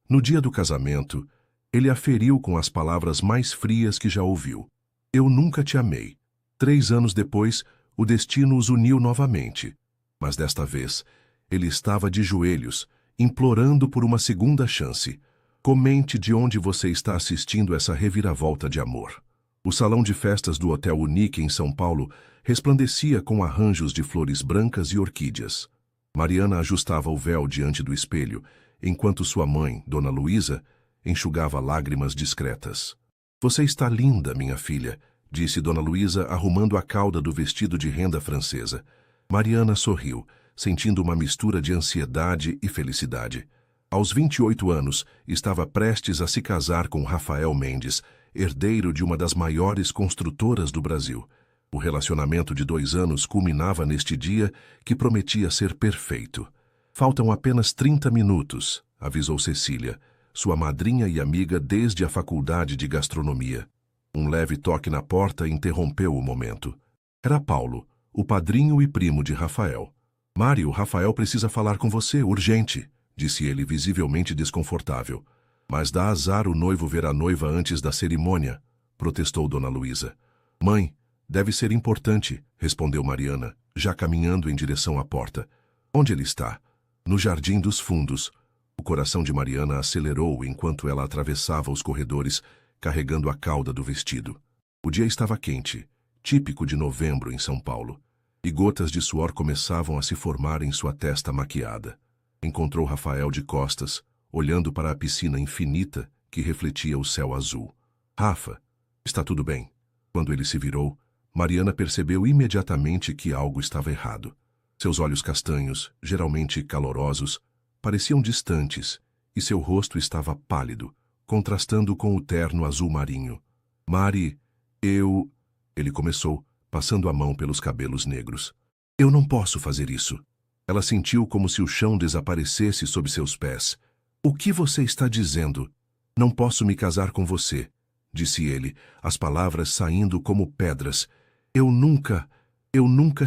No dia do casamento, ele a feriu com as palavras mais frias que já ouviu. Eu nunca te amei. 3 anos depois, o destino os uniu novamente. Mas desta vez, ele estava de joelhos, implorando por uma segunda chance. Comente de onde você está assistindo essa reviravolta de amor. O salão de festas do Hotel Unique em São Paulo resplandecia com arranjos de flores brancas e orquídeas. Mariana ajustava o véu diante do espelho, enquanto sua mãe, Dona Luísa, enxugava lágrimas discretas. Você está linda, minha filha, disse Dona Luísa, arrumando a cauda do vestido de renda francesa. Mariana sorriu, sentindo uma mistura de ansiedade e felicidade. Aos 28 anos, estava prestes a se casar com Rafael Mendes, herdeiro de uma das maiores construtoras do Brasil. O relacionamento de 2 anos culminava neste dia que prometia ser perfeito. Faltam apenas 30 minutos, avisou Cecília, sua madrinha e amiga desde a faculdade de gastronomia. Um leve toque na porta interrompeu o momento. Era Paulo, o padrinho e primo de Rafael. Mário, Rafael precisa falar com você, urgente, disse ele, visivelmente desconfortável. Mas dá azar o noivo ver a noiva antes da cerimônia, protestou Dona Luísa. Mãe, deve ser importante, respondeu Mariana, já caminhando em direção à porta. Onde ele está? No Jardim dos Fundos. O coração de Mariana acelerou enquanto ela atravessava os corredores, carregando a cauda do vestido. O dia estava quente, típico de novembro em São Paulo, e gotas de suor começavam a se formar em sua testa maquiada. Encontrou Rafael de costas, olhando para a piscina infinita que refletia o céu azul. Rafa, está tudo bem? Quando ele se virou, Mariana percebeu imediatamente que algo estava errado. Seus olhos castanhos, geralmente calorosos, pareciam distantes, e seu rosto estava pálido, contrastando com o terno azul marinho. Mari, Ele começou, passando a mão pelos cabelos negros. Eu não posso fazer isso. Ela sentiu como se o chão desaparecesse sob seus pés. O que você está dizendo? Não posso me casar com você, disse ele, as palavras saindo como pedras. Eu nunca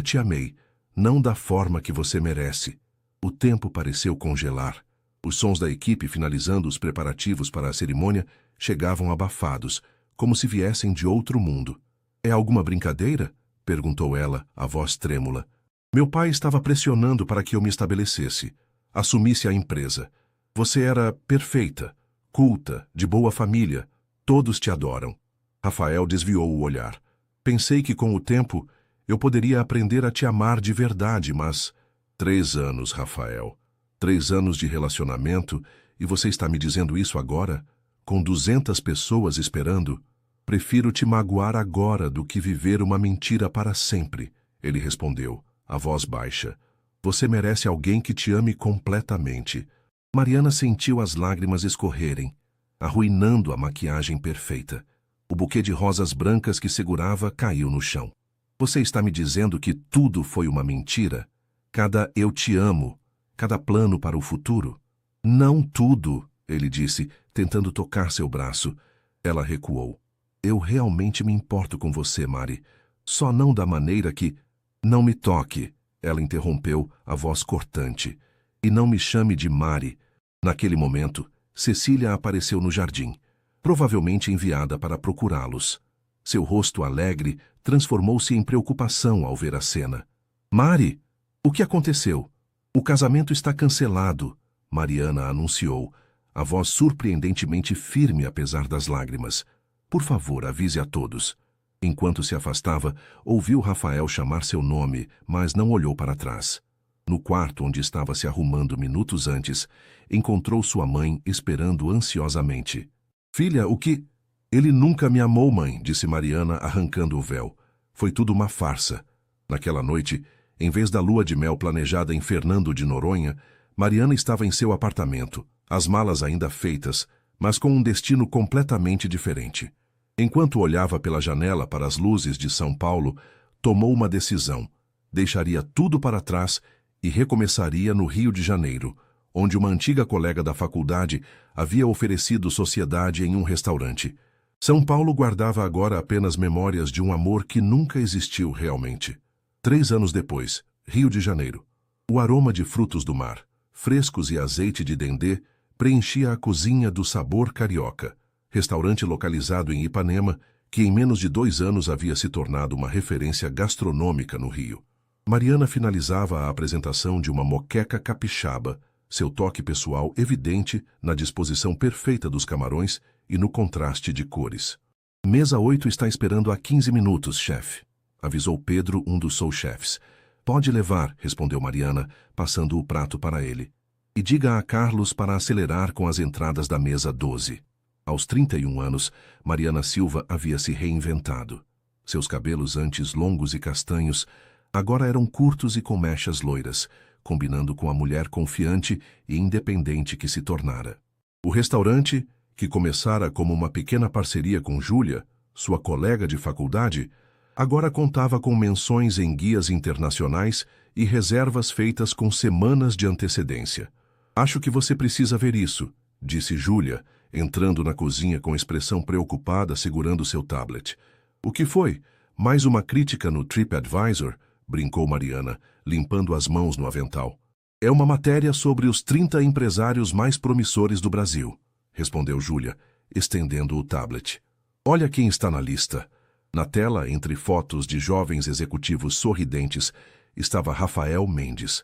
te amei, não da forma que você merece. O tempo pareceu congelar. Os sons da equipe finalizando os preparativos para a cerimônia chegavam abafados, como se viessem de outro mundo. É alguma brincadeira? Perguntou ela, a voz trêmula. Meu pai estava pressionando para que eu me estabelecesse, assumisse a empresa. Você era perfeita, culta, de boa família. Todos te adoram. Rafael desviou o olhar. Pensei que com o tempo eu poderia aprender a te amar de verdade, mas... 3 anos, Rafael. 3 anos de relacionamento e você está me dizendo isso agora? Com 200 pessoas esperando? Prefiro te magoar agora do que viver uma mentira para sempre, ele respondeu, a voz baixa. Você merece alguém que te ame completamente. Mariana sentiu as lágrimas escorrerem, arruinando a maquiagem perfeita. O buquê de rosas brancas que segurava caiu no chão. Você está me dizendo que tudo foi uma mentira? Cada eu te amo, cada plano para o futuro? Não tudo, ele disse, tentando tocar seu braço. Ela recuou. Eu realmente me importo com você, Mari. Só não da maneira que... Não me toque, ela interrompeu, a voz cortante. E não me chame de Mari. Naquele momento, Cecília apareceu no jardim, provavelmente enviada para procurá-los. Seu rosto alegre transformou-se em preocupação ao ver a cena. Mari, o que aconteceu? O casamento está cancelado, Mariana anunciou, a voz surpreendentemente firme apesar das lágrimas. Por favor, avise a todos. Enquanto se afastava, ouviu Rafael chamar seu nome, mas não olhou para trás. No quarto onde estava se arrumando minutos antes, encontrou sua mãe esperando ansiosamente. Filha, o que... Ele nunca me amou, mãe, disse Mariana, arrancando o véu. Foi tudo uma farsa. Naquela noite, em vez da lua de mel planejada em Fernando de Noronha, Mariana estava em seu apartamento, as malas ainda feitas, mas com um destino completamente diferente. Enquanto olhava pela janela para as luzes de São Paulo, tomou uma decisão. Deixaria tudo para trás e recomeçaria no Rio de Janeiro, onde uma antiga colega da faculdade havia oferecido sociedade em um restaurante. São Paulo guardava agora apenas memórias de um amor que nunca existiu realmente. 3 anos depois, Rio de Janeiro. O aroma de frutos do mar, frescos e azeite de dendê, preenchia a cozinha do Sabor Carioca, restaurante localizado em Ipanema, que em menos de 2 anos havia se tornado uma referência gastronômica no Rio. Mariana finalizava a apresentação de uma moqueca capixaba, seu toque pessoal evidente na disposição perfeita dos camarões e no contraste de cores. Mesa 8 está esperando há 15 minutos, chefe, avisou Pedro, um dos sous-chefes. Pode levar, respondeu Mariana, passando o prato para ele. E diga a Carlos para acelerar com as entradas da mesa 12. Aos 31 anos, Mariana Silva havia se reinventado. Seus cabelos antes longos e castanhos, agora eram curtos e com mechas loiras, combinando com a mulher confiante e independente que se tornara. O restaurante, que começara como uma pequena parceria com Júlia, sua colega de faculdade, agora contava com menções em guias internacionais e reservas feitas com semanas de antecedência. Acho que você precisa ver isso, disse Júlia, entrando na cozinha com expressão preocupada segurando seu tablet. O que foi? Mais uma crítica no TripAdvisor? Brincou Mariana, limpando as mãos no avental. É uma matéria sobre os 30 empresários mais promissores do Brasil, respondeu Júlia, estendendo o tablet. Olha quem está na lista. Na tela, entre fotos de jovens executivos sorridentes, estava Rafael Mendes.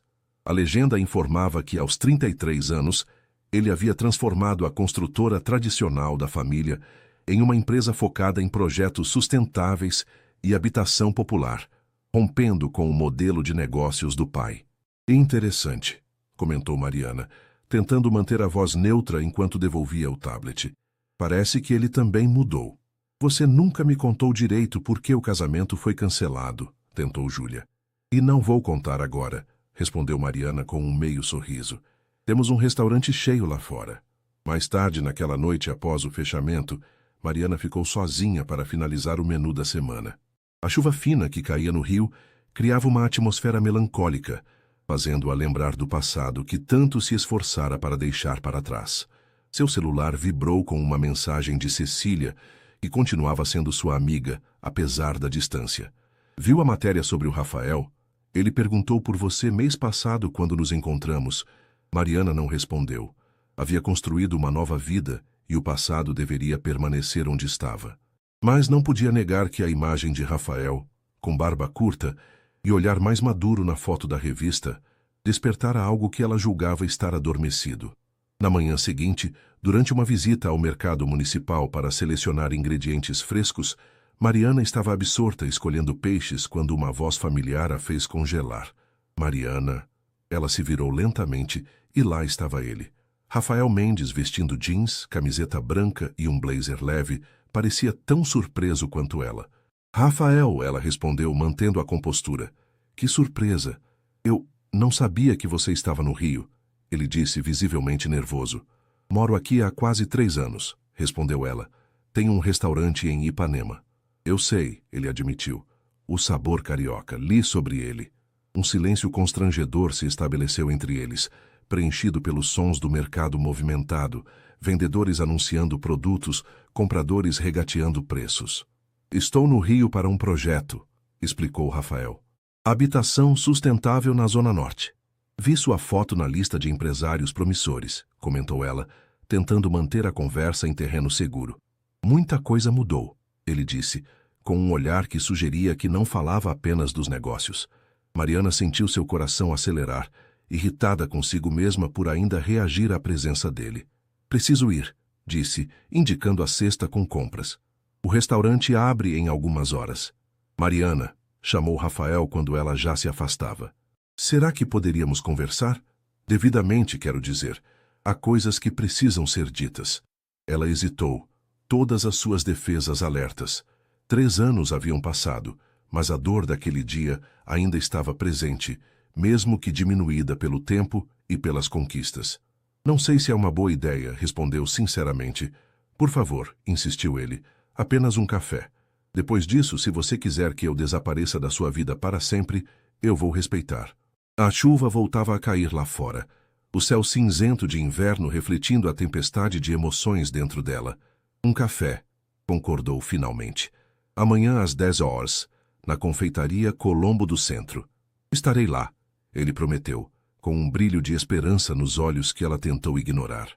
A legenda informava que, aos 33 anos, ele havia transformado a construtora tradicional da família em uma empresa focada em projetos sustentáveis e habitação popular, rompendo com o modelo de negócios do pai. Interessante, comentou Mariana, tentando manter a voz neutra enquanto devolvia o tablet. Parece que ele também mudou. Você nunca me contou direito por que o casamento foi cancelado, tentou Júlia. E não vou contar agora, respondeu Mariana com um meio sorriso. Temos um restaurante cheio lá fora. Mais tarde, naquela noite após o fechamento, Mariana ficou sozinha para finalizar o menu da semana. A chuva fina que caía no rio criava uma atmosfera melancólica, fazendo-a lembrar do passado que tanto se esforçara para deixar para trás. Seu celular vibrou com uma mensagem de Cecília, que continuava sendo sua amiga, apesar da distância. Viu a matéria sobre o Rafael? Ele perguntou por você mês passado quando nos encontramos. Mariana não respondeu. Havia construído uma nova vida e o passado deveria permanecer onde estava. Mas não podia negar que a imagem de Rafael, com barba curta e olhar mais maduro na foto da revista, despertara algo que ela julgava estar adormecido. Na manhã seguinte, durante uma visita ao mercado municipal para selecionar ingredientes frescos, Mariana estava absorta escolhendo peixes quando uma voz familiar a fez congelar. Mariana. Ela se virou lentamente e lá estava ele. Rafael Mendes, vestindo jeans, camiseta branca e um blazer leve, parecia tão surpreso quanto ela. Rafael, ela respondeu, mantendo a compostura. Que surpresa! Eu não sabia que você estava no Rio, ele disse, visivelmente nervoso. Moro aqui há quase 3 anos, respondeu ela. Tenho um restaurante em Ipanema. Eu sei, ele admitiu. O Sabor Carioca, li sobre ele. Um silêncio constrangedor se estabeleceu entre eles, preenchido pelos sons do mercado movimentado, vendedores anunciando produtos, compradores regateando preços. Estou no Rio para um projeto, explicou Rafael. Habitação sustentável na Zona Norte. Vi sua foto na lista de empresários promissores, comentou ela, tentando manter a conversa em terreno seguro. Muita coisa mudou, ele disse, com um olhar que sugeria que não falava apenas dos negócios. Mariana sentiu seu coração acelerar, irritada consigo mesma por ainda reagir à presença dele. Preciso ir, disse, indicando a cesta com compras. O restaurante abre em algumas horas. Mariana, chamou Rafael quando ela já se afastava. Será que poderíamos conversar? Devidamente, quero dizer. Há coisas que precisam ser ditas. Ela hesitou, todas as suas defesas alertas. 3 anos haviam passado, mas a dor daquele dia ainda estava presente, mesmo que diminuída pelo tempo e pelas conquistas. Não sei se é uma boa ideia, respondeu sinceramente. Por favor, insistiu ele, apenas um café. Depois disso, se você quiser que eu desapareça da sua vida para sempre, eu vou respeitar. A chuva voltava a cair lá fora, o céu cinzento de inverno refletindo a tempestade de emoções dentro dela. Um café, concordou finalmente. Amanhã às 10 horas, na confeitaria Colombo do Centro. Estarei lá, ele prometeu, com um brilho de esperança nos olhos que ela tentou ignorar.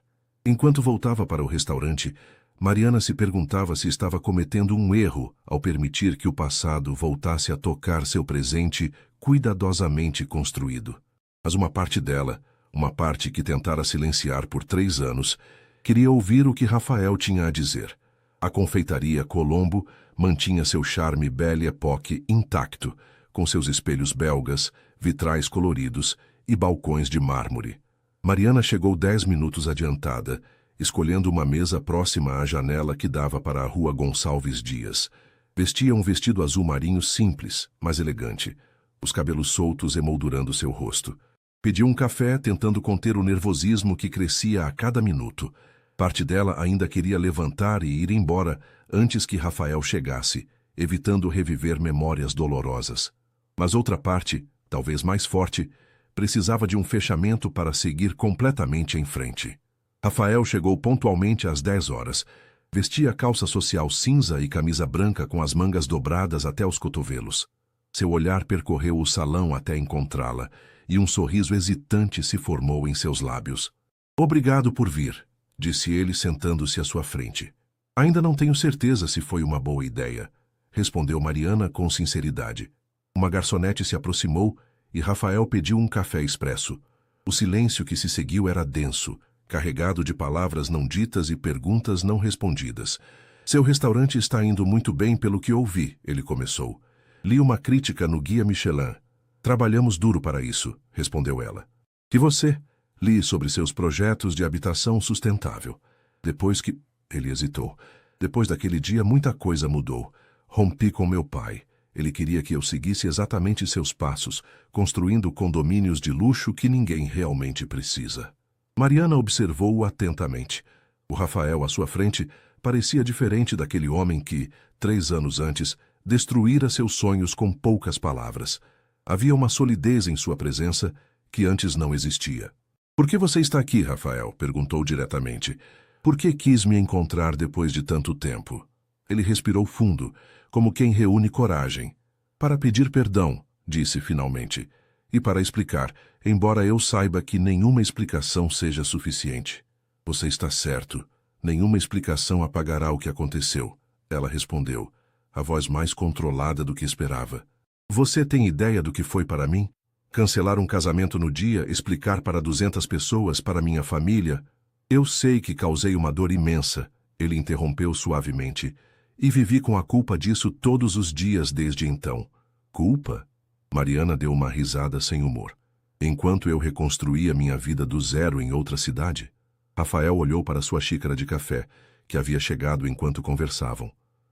Enquanto voltava para o restaurante, Mariana se perguntava se estava cometendo um erro ao permitir que o passado voltasse a tocar seu presente cuidadosamente construído. Mas uma parte dela, uma parte que tentara silenciar por 3 anos, queria ouvir o que Rafael tinha a dizer. A confeitaria Colombo mantinha seu charme Belle Époque intacto, com seus espelhos belgas, vitrais coloridos e balcões de mármore. Mariana chegou 10 minutos adiantada, escolhendo uma mesa próxima à janela que dava para a rua Gonçalves Dias. Vestia um vestido azul marinho simples, mas elegante, os cabelos soltos emoldurando seu rosto. Pediu um café, tentando conter o nervosismo que crescia a cada minuto. Parte dela ainda queria levantar e ir embora antes que Rafael chegasse, evitando reviver memórias dolorosas. Mas outra parte, talvez mais forte, precisava de um fechamento para seguir completamente em frente. Rafael chegou pontualmente às 10 horas. Vestia calça social cinza e camisa branca com as mangas dobradas até os cotovelos. Seu olhar percorreu o salão até encontrá-la, e um sorriso hesitante se formou em seus lábios. "Obrigado por vir", disse ele sentando-se à sua frente. "Ainda não tenho certeza se foi uma boa ideia", respondeu Mariana com sinceridade. Uma garçonete se aproximou e Rafael pediu um café expresso. O silêncio que se seguiu era denso, carregado de palavras não ditas e perguntas não respondidas. "Seu restaurante está indo muito bem pelo que ouvi", ele começou. "Li uma crítica no Guia Michelin. Trabalhamos duro para isso", respondeu ela. "E você?" "Li sobre seus projetos de habitação sustentável. Depois que..." Ele hesitou. "Depois daquele dia, muita coisa mudou. Rompi com meu pai. Ele queria que eu seguisse exatamente seus passos, construindo condomínios de luxo que ninguém realmente precisa." Mariana observou-o atentamente. O Rafael à sua frente parecia diferente daquele homem que, 3 anos antes, destruíra seus sonhos com poucas palavras. Havia uma solidez em sua presença que antes não existia. "Por que você está aqui, Rafael?" perguntou diretamente. "Por que quis me encontrar depois de tanto tempo?" Ele respirou fundo, como quem reúne coragem. "Para pedir perdão", disse finalmente, "e para explicar, embora eu saiba que nenhuma explicação seja suficiente." "Você está certo. Nenhuma explicação apagará o que aconteceu", ela respondeu, a voz mais controlada do que esperava. "Você tem ideia do que foi para mim? Cancelar um casamento no dia, explicar para 200 pessoas, para minha família. Eu sei que causei uma dor imensa", ele interrompeu suavemente, "e vivi com a culpa disso todos os dias desde então." "Culpa?" Mariana deu uma risada sem humor. "Enquanto eu reconstruía minha vida do zero em outra cidade?" Rafael olhou para sua xícara de café, que havia chegado enquanto conversavam.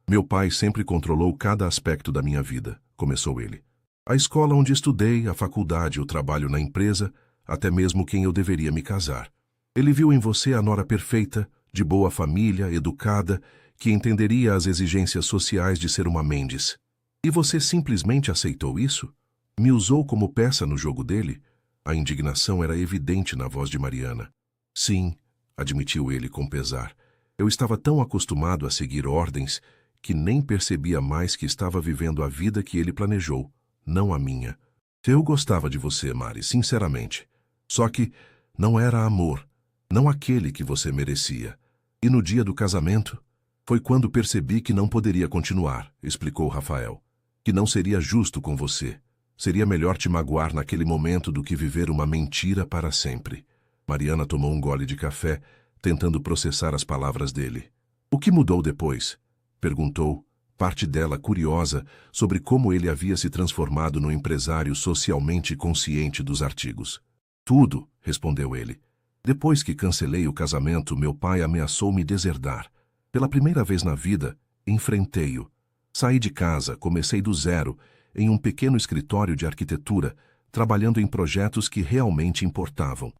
"Meu pai sempre controlou cada aspecto da minha vida", começou ele. "A escola onde estudei, a faculdade, o trabalho na empresa, até mesmo quem eu deveria me casar. Ele viu em você a nora perfeita, de boa família, educada, que entenderia as exigências sociais de ser uma Mendes. E você simplesmente aceitou isso? Me usou como peça no jogo dele?" A indignação era evidente na voz de Mariana. "Sim", admitiu ele com pesar. "Eu estava tão acostumado a seguir ordens que nem percebia mais que estava vivendo a vida que ele planejou, não a minha. Eu gostava de você, Mari, sinceramente. Só que não era amor, não aquele que você merecia. E no dia do casamento, foi quando percebi que não poderia continuar", explicou Rafael. "Que não seria justo com você. Seria melhor te magoar naquele momento do que viver uma mentira para sempre." Mariana tomou um gole de café, tentando processar as palavras dele. "O que mudou depois?" perguntou, parte dela curiosa sobre como ele havia se transformado no empresário socialmente consciente dos artigos. "Tudo", respondeu ele. "Depois que cancelei o casamento, meu pai ameaçou me deserdar. Pela primeira vez na vida, enfrentei-o. Saí de casa, comecei do zero, em um pequeno escritório de arquitetura, trabalhando em projetos que realmente importavam."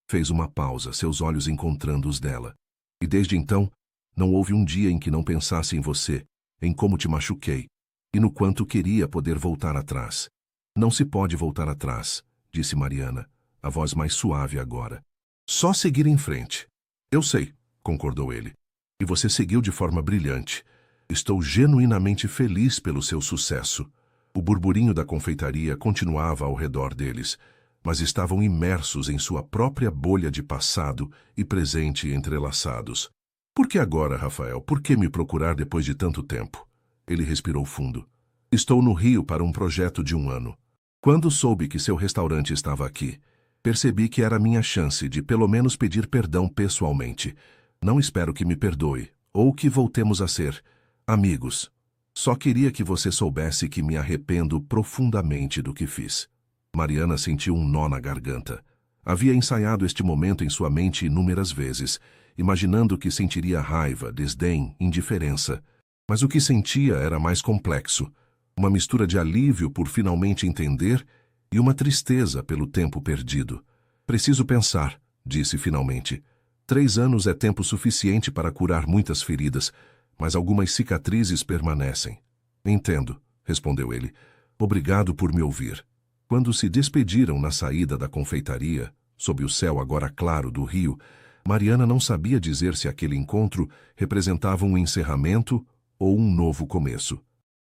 Fez uma pausa, seus olhos encontrando os dela. "E desde então, não houve um dia em que não pensasse em você, em como te machuquei, e no quanto queria poder voltar atrás." "Não se pode voltar atrás", disse Mariana, a voz mais suave agora. "Só seguir em frente." "Eu sei", concordou ele. "E você seguiu de forma brilhante. Estou genuinamente feliz pelo seu sucesso." O burburinho da confeitaria continuava ao redor deles, mas estavam imersos em sua própria bolha de passado e presente entrelaçados. Por que agora, Rafael? Por que me procurar depois de tanto tempo? Ele respirou fundo. Estou no Rio para um projeto de 1 ano. Quando soube que seu restaurante estava aqui, percebi que era minha chance de pelo menos pedir perdão pessoalmente. Não espero que me perdoe, ou que voltemos a ser amigos. Só queria que você soubesse que me arrependo profundamente do que fiz. Mariana sentiu um nó na garganta. Havia ensaiado este momento em sua mente inúmeras vezes, imaginando que sentiria raiva, desdém, indiferença. Mas o que sentia era mais complexo. Uma mistura de alívio por finalmente entender e uma tristeza pelo tempo perdido. Preciso pensar, disse finalmente. 3 anos é tempo suficiente para curar muitas feridas, mas algumas cicatrizes permanecem. Entendo, respondeu ele. Obrigado por me ouvir. Quando se despediram na saída da confeitaria, sob o céu agora claro do rio, Mariana não sabia dizer se aquele encontro representava um encerramento ou um novo começo.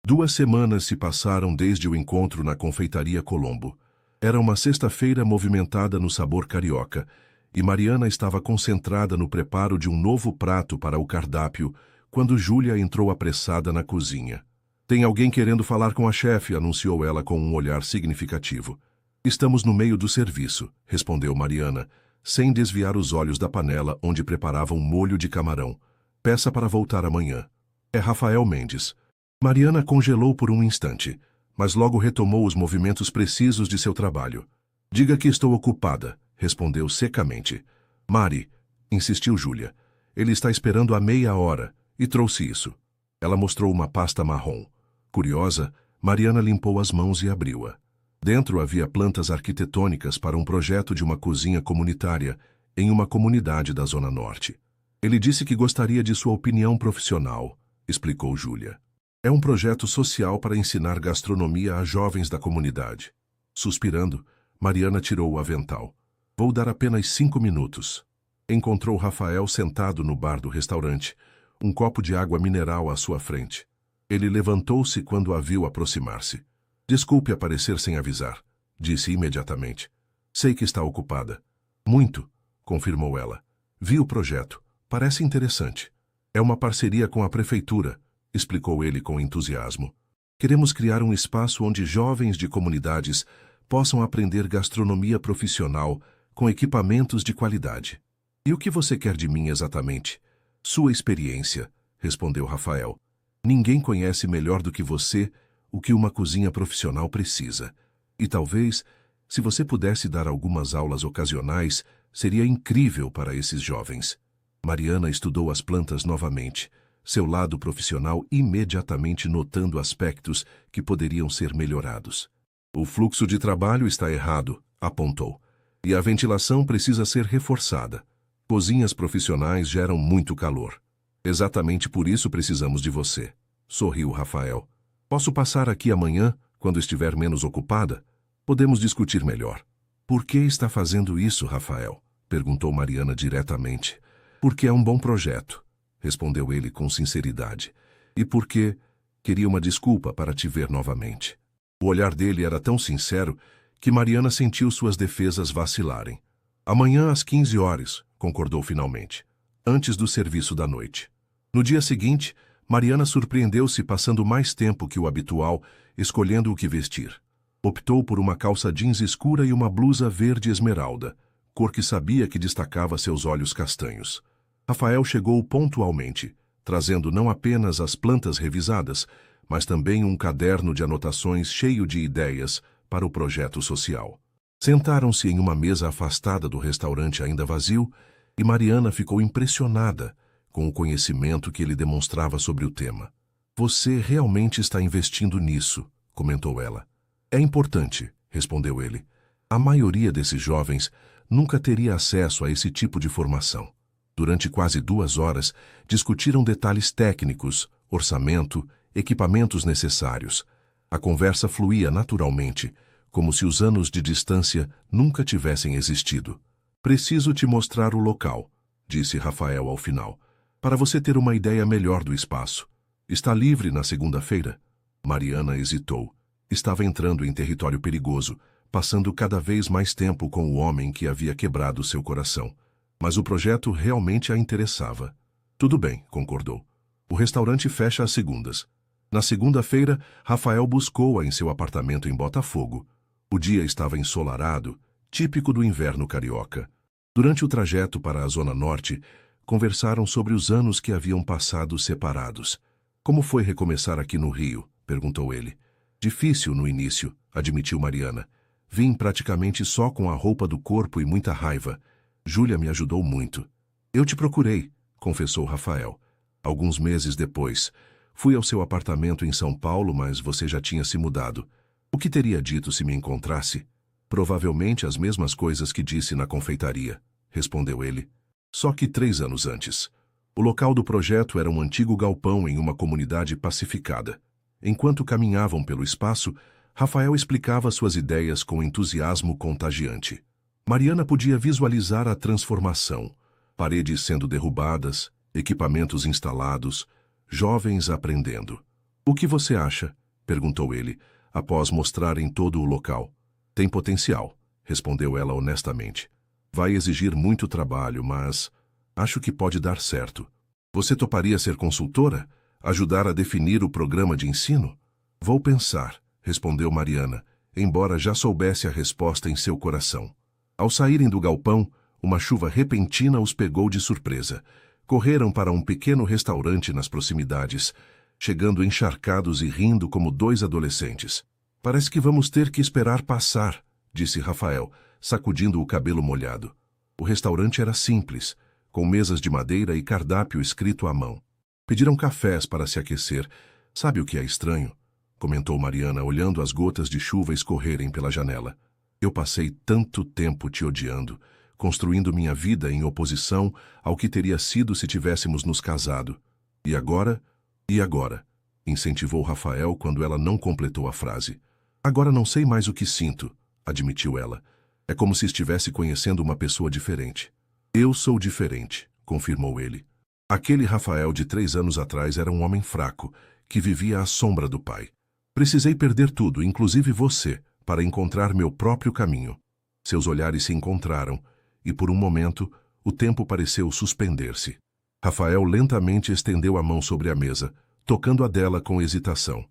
2 semanas se passaram desde o encontro na confeitaria Colombo. Era uma sexta-feira movimentada no sabor carioca, e Mariana estava concentrada no preparo de um novo prato para o cardápio, quando Júlia entrou apressada na cozinha. Tem alguém querendo falar com a chefe, anunciou ela com um olhar significativo. Estamos no meio do serviço, respondeu Mariana, sem desviar os olhos da panela onde preparava um molho de camarão. Peça para voltar amanhã. É Rafael Mendes. Mariana congelou por um instante, mas logo retomou os movimentos precisos de seu trabalho. Diga que estou ocupada, respondeu secamente. Mari, insistiu Júlia. Ele está esperando há meia hora e trouxe isso. Ela mostrou uma pasta marrom. Curiosa, Mariana limpou as mãos e abriu-a. Dentro havia plantas arquitetônicas para um projeto de uma cozinha comunitária em uma comunidade da Zona Norte. Ele disse que gostaria de sua opinião profissional, explicou Júlia. É um projeto social para ensinar gastronomia a jovens da comunidade. Suspirando, Mariana tirou o avental. Vou dar apenas 5 minutos. Encontrou Rafael sentado no bar do restaurante, um copo de água mineral à sua frente. Ele levantou-se quando a viu aproximar-se. Desculpe aparecer sem avisar, disse imediatamente. Sei que está ocupada. Muito, confirmou ela. Vi o projeto. Parece interessante. É uma parceria com a prefeitura, explicou ele com entusiasmo. Queremos criar um espaço onde jovens de comunidades possam aprender gastronomia profissional com equipamentos de qualidade. E o que você quer de mim exatamente? Sua experiência, respondeu Rafael. Ninguém conhece melhor do que você o que uma cozinha profissional precisa. E talvez, se você pudesse dar algumas aulas ocasionais, seria incrível para esses jovens. Mariana estudou as plantas novamente, seu lado profissional imediatamente notando aspectos que poderiam ser melhorados. O fluxo de trabalho está errado, apontou, e a ventilação precisa ser reforçada. Cozinhas profissionais geram muito calor. Exatamente por isso precisamos de você, sorriu Rafael. Posso passar aqui amanhã, quando estiver menos ocupada? Podemos discutir melhor. Por que está fazendo isso, Rafael? Perguntou Mariana diretamente. Porque é um bom projeto, respondeu ele com sinceridade. E porque queria uma desculpa para te ver novamente. O olhar dele era tão sincero que Mariana sentiu suas defesas vacilarem. Amanhã às 15 horas, concordou finalmente, antes do serviço da noite. No dia seguinte, Mariana surpreendeu-se passando mais tempo que o habitual, escolhendo o que vestir. Optou por uma calça jeans escura e uma blusa verde esmeralda, cor que sabia que destacava seus olhos castanhos. Rafael chegou pontualmente, trazendo não apenas as plantas revisadas, mas também um caderno de anotações cheio de ideias para o projeto social. Sentaram-se em uma mesa afastada do restaurante ainda vazio e Mariana ficou impressionada com o conhecimento que ele demonstrava sobre o tema. Você realmente está investindo nisso, comentou ela. É importante, respondeu ele. A maioria desses jovens nunca teria acesso a esse tipo de formação. Durante quase 2 horas, discutiram detalhes técnicos, orçamento, equipamentos necessários. A conversa fluía naturalmente, como se os anos de distância nunca tivessem existido. Preciso te mostrar o local, disse Rafael ao final, para você ter uma ideia melhor do espaço. Está livre na segunda-feira? Mariana hesitou. Estava entrando em território perigoso, passando cada vez mais tempo com o homem que havia quebrado seu coração. Mas o projeto realmente a interessava. Tudo bem, concordou. O restaurante fecha às segundas. Na segunda-feira, Rafael buscou-a em seu apartamento em Botafogo. O dia estava ensolarado, típico do inverno carioca. Durante o trajeto para a Zona Norte, conversaram sobre os anos que haviam passado separados. Como foi recomeçar aqui no Rio? Perguntou ele. Difícil no início, admitiu Mariana. Vim praticamente só com a roupa do corpo e muita raiva. Júlia me ajudou muito. Eu te procurei, confessou Rafael. Alguns meses depois, fui ao seu apartamento em São Paulo, mas você já tinha se mudado. O que teria dito se me encontrasse? Provavelmente as mesmas coisas que disse na confeitaria, respondeu ele. Só que 3 anos antes. O local do projeto era um antigo galpão em uma comunidade pacificada. Enquanto caminhavam pelo espaço, Rafael explicava suas ideias com entusiasmo contagiante. Mariana podia visualizar a transformação. Paredes sendo derrubadas, equipamentos instalados, jovens aprendendo. O que você acha? Perguntou ele, após mostrarem todo o local. Tem potencial, respondeu ela honestamente. Vai exigir muito trabalho, mas acho que pode dar certo. Você toparia ser consultora? Ajudar a definir o programa de ensino? Vou pensar, respondeu Mariana, embora já soubesse a resposta em seu coração. Ao saírem do galpão, uma chuva repentina os pegou de surpresa. Correram para um pequeno restaurante nas proximidades, chegando encharcados e rindo como 2 adolescentes. Parece que vamos ter que esperar passar, disse Rafael, sacudindo o cabelo molhado. O restaurante era simples, com mesas de madeira e cardápio escrito à mão. Pediram cafés para se aquecer. Sabe o que é estranho? Comentou Mariana, olhando as gotas de chuva escorrerem pela janela. Eu passei tanto tempo te odiando, construindo minha vida em oposição ao que teria sido se tivéssemos nos casado. E agora? E agora? Incentivou Rafael quando ela não completou a frase. Agora não sei mais o que sinto, admitiu ela. É como se estivesse conhecendo uma pessoa diferente. Eu sou diferente, confirmou ele. Aquele Rafael de 3 anos atrás era um homem fraco, que vivia à sombra do pai. Precisei perder tudo, inclusive você, para encontrar meu próprio caminho. Seus olhares se encontraram, e por um momento, o tempo pareceu suspender-se. Rafael lentamente estendeu a mão sobre a mesa, tocando a dela com hesitação.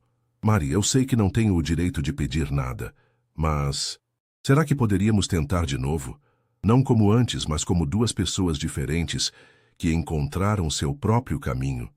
Mari, eu sei que não tenho o direito de pedir nada, mas será que poderíamos tentar de novo? Não como antes, mas como 2 pessoas diferentes que encontraram seu próprio caminho.